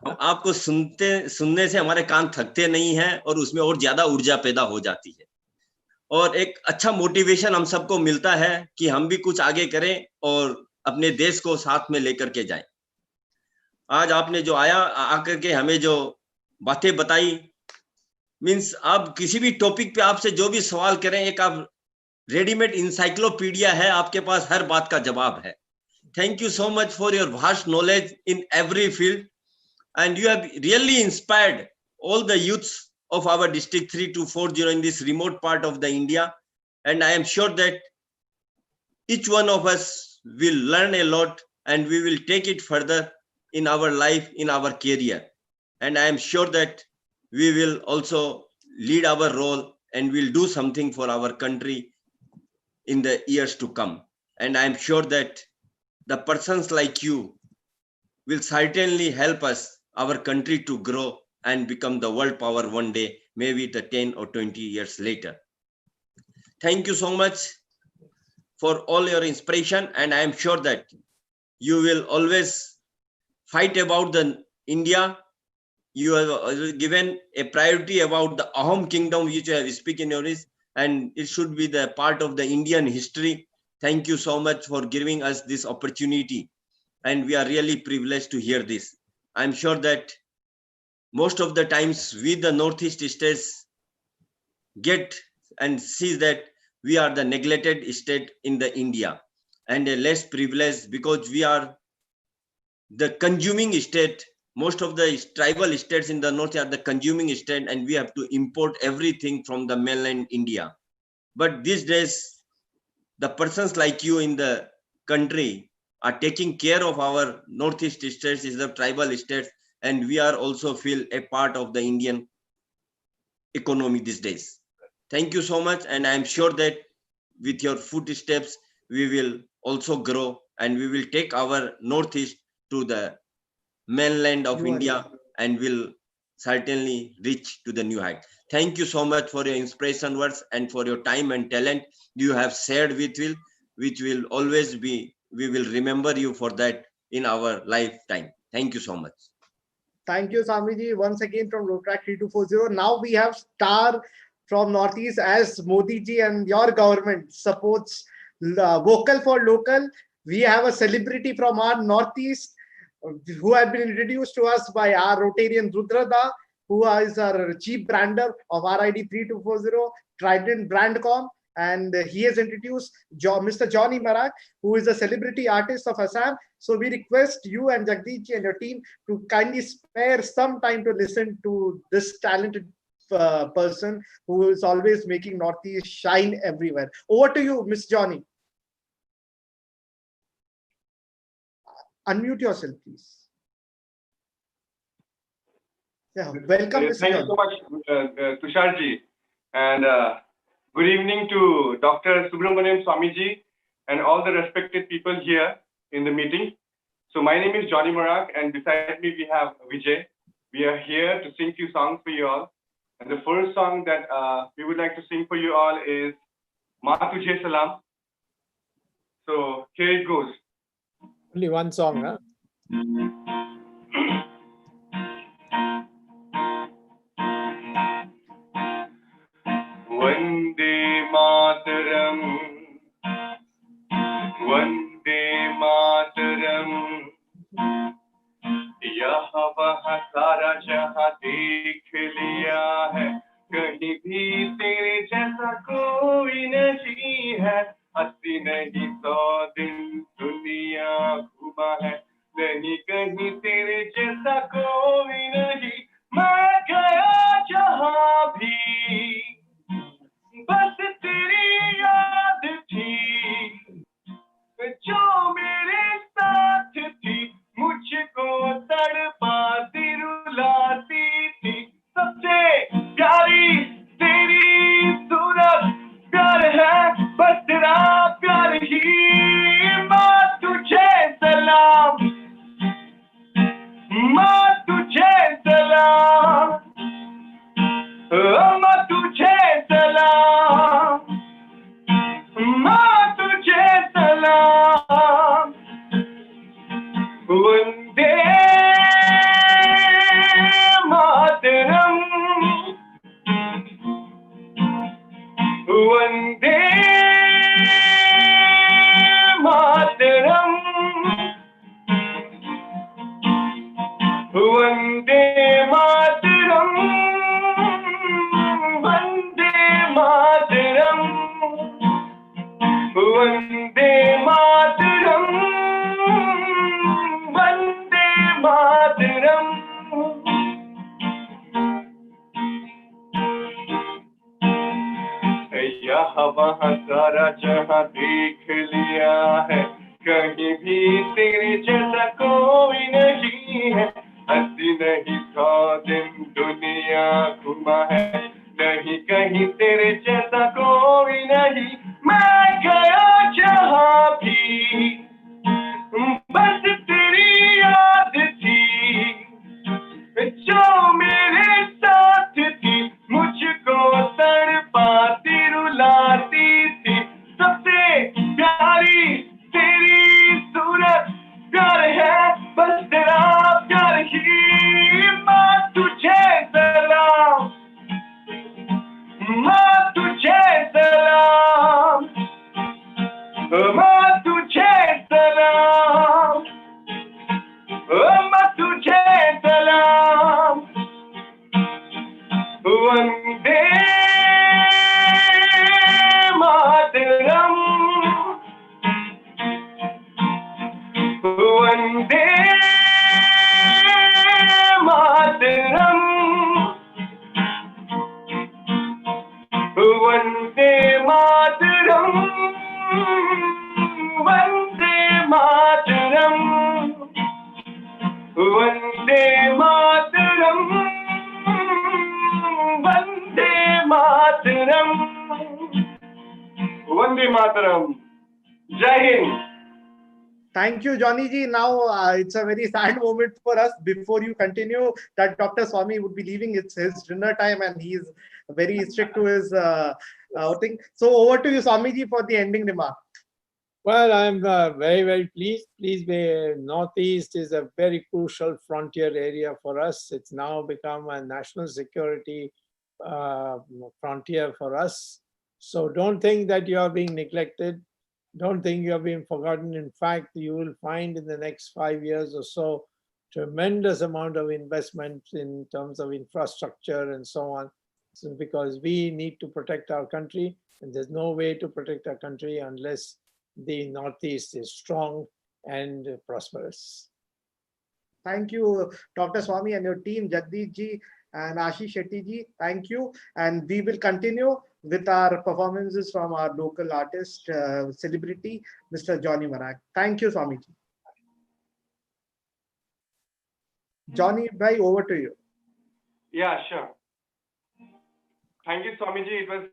आपको सुनने से हमारे कान थकते नहीं हैं और उसमें और ज्यादा ऊर्जा पैदा हो जाती है और एक अच्छा मोटिवेशन हम सबको मिलता है कि हम भी कुछ आगे करें और अपने देश को साथ में लेकर के जाएं. आज आपने जो आकर के हमें जो बातें बताई, मीन्स आप किसी भी टॉपिक पे आपसे जो भी सवाल करें, एक आप रेडीमेड इंसाइक्लोपीडिया है, आपके पास हर बात का जवाब है. Thank you so much for your vast knowledge in every field, and you have really inspired all the youths of our district 3240 in this remote part of the India. And I am sure that each one of us will learn a lot and we will take it further in our life, in our career. And I am sure that we will also lead our role and will do something for our country in the years to come. And I am sure that the persons like you will certainly help us, our country, to grow and become the world power one day, maybe the 10 or 20 years later. Thank you so much for all your inspiration, and I am sure that you will always fight about the India. You have given a priority about the Ahom kingdom, which you have spoken in your list, and it should be the part of the Indian history. Thank you so much for giving us this opportunity, and we are really privileged to hear this. I'm sure that most of the times we, the Northeast states, get and see that we are the neglected state in the India and a less privileged because we are the consuming state. Most of the tribal states in the north are the consuming state, and we have to import everything from the mainland India. But these days, the persons like you in the country are taking care of our Northeast states, is the tribal states, and we are also feel a part of the Indian economy these days. Thank you so much, and I am sure that with your footsteps, we will also grow and we will take our Northeast to the mainland of India and will certainly reach to the new height. Thank you so much for your inspiration words and for your time and talent you have shared with Will, which will always be, we will remember you for that in our lifetime. Thank you so much. Thank you, Swamiji, once again from Rotaract 3240. Now we have star from Northeast as Modi ji and your government supports vocal for local. We have a celebrity from our Northeast who have been introduced to us by our Rotarian Rudrada, who is our chief brander of RID 3240, Trident Brandcom. And he has introduced Mr. Johnny Marak, who is a celebrity artist of Assam. So we request you and Jagdish and your team to kindly spare some time to listen to this talented person who is always making Northeast shine everywhere. Over to you, Miss Johnny. Unmute yourself, please. Yeah, welcome, Mr. Thank you so much, Tushar ji, and good evening to Dr. Subramanian Swamy ji and all the respected people here in the meeting. So my name is Johnny Marak, and beside me we have Vijay. We are here to sing few songs for you all. And the first song that we would like to sing for you all is Ma Tujhe Salam. So here it goes. Only one song, huh? Vande Mataram, Vande Mataram. यहाँ वहाँ सारा जहाँ देख लिया है, कहीं भी तेरे जैसा कोई नहीं है. 80 नहीं 100 दिन दुनिया घूमा है, नहीं कहीं तेरे जैसा कोई नहीं. मैं गया जहाँ भी बस तेरी याद थी, जो मेरे साथ थी मुझको तड़पाती रुलाती थी. सबसे प्यारी तेरी सूरत, प्यार है बस तेरा Vande Mataram. Vande Mataram. Vande Mataram. Vande Mataram. Vande Mataram. यहाँ वहाँ सारा जहाँ देख लिया है, कहीं भी तेरे जैसा कोई नहीं है। अस्सी नहीं 100 दिन दुनिया घुमा है, नहीं कहीं तेरे जैसा कोई नहीं। मैं गया जहाँ भी बस तेरी याद थी, जो मेरे साथ थी, मुझको तड़पाती रुलाती थी। सबसे प्यारी तेरी सूरत, प्यार है बस तेरा प्यार ही। माँ तुझे सलाम, माँ तुझे सलाम, माँ तुझे सलाम, माँ तुझे सलाम। वंदे मातरम, वंदे मातरम, वंदे मातरम, वंदे मातरम, वंदे मातरम, वंदे मातरम, वंदे मातरम। जय Hind. Thank you, Johnny ji. Now it's a very sad moment for us. Before you continue, that Dr. Swamy would be leaving. It's his dinner time, and he is very strict to his outing. So over to you, Swamy ji, for the ending remark. Well, I'm very, very pleased. Northeast is a very crucial frontier area for us. It's now become a national security frontier for us. So don't think that you are being neglected. Don't think you are being forgotten. In fact, you will find in the next 5 years or so, tremendous amount of investment in terms of infrastructure and so on. So because we need to protect our country, and there's no way to protect our country unless the Northeast is strong and prosperous. Thank you, Dr. Swamy and your team, Jagdish ji and Ashish Shetty ji. Thank you. And we will continue with our performances from our local artist, celebrity, Mr. Johnny Marak. Thank you, Swamy ji. Johnny bhai, over to you. Yeah, sure. Thank you, Swamiji. It was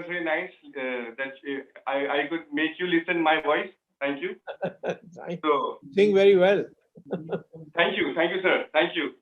very nice that I could make you listen my voice. Thank you. You sing very well. Thank you, sir. Thank you.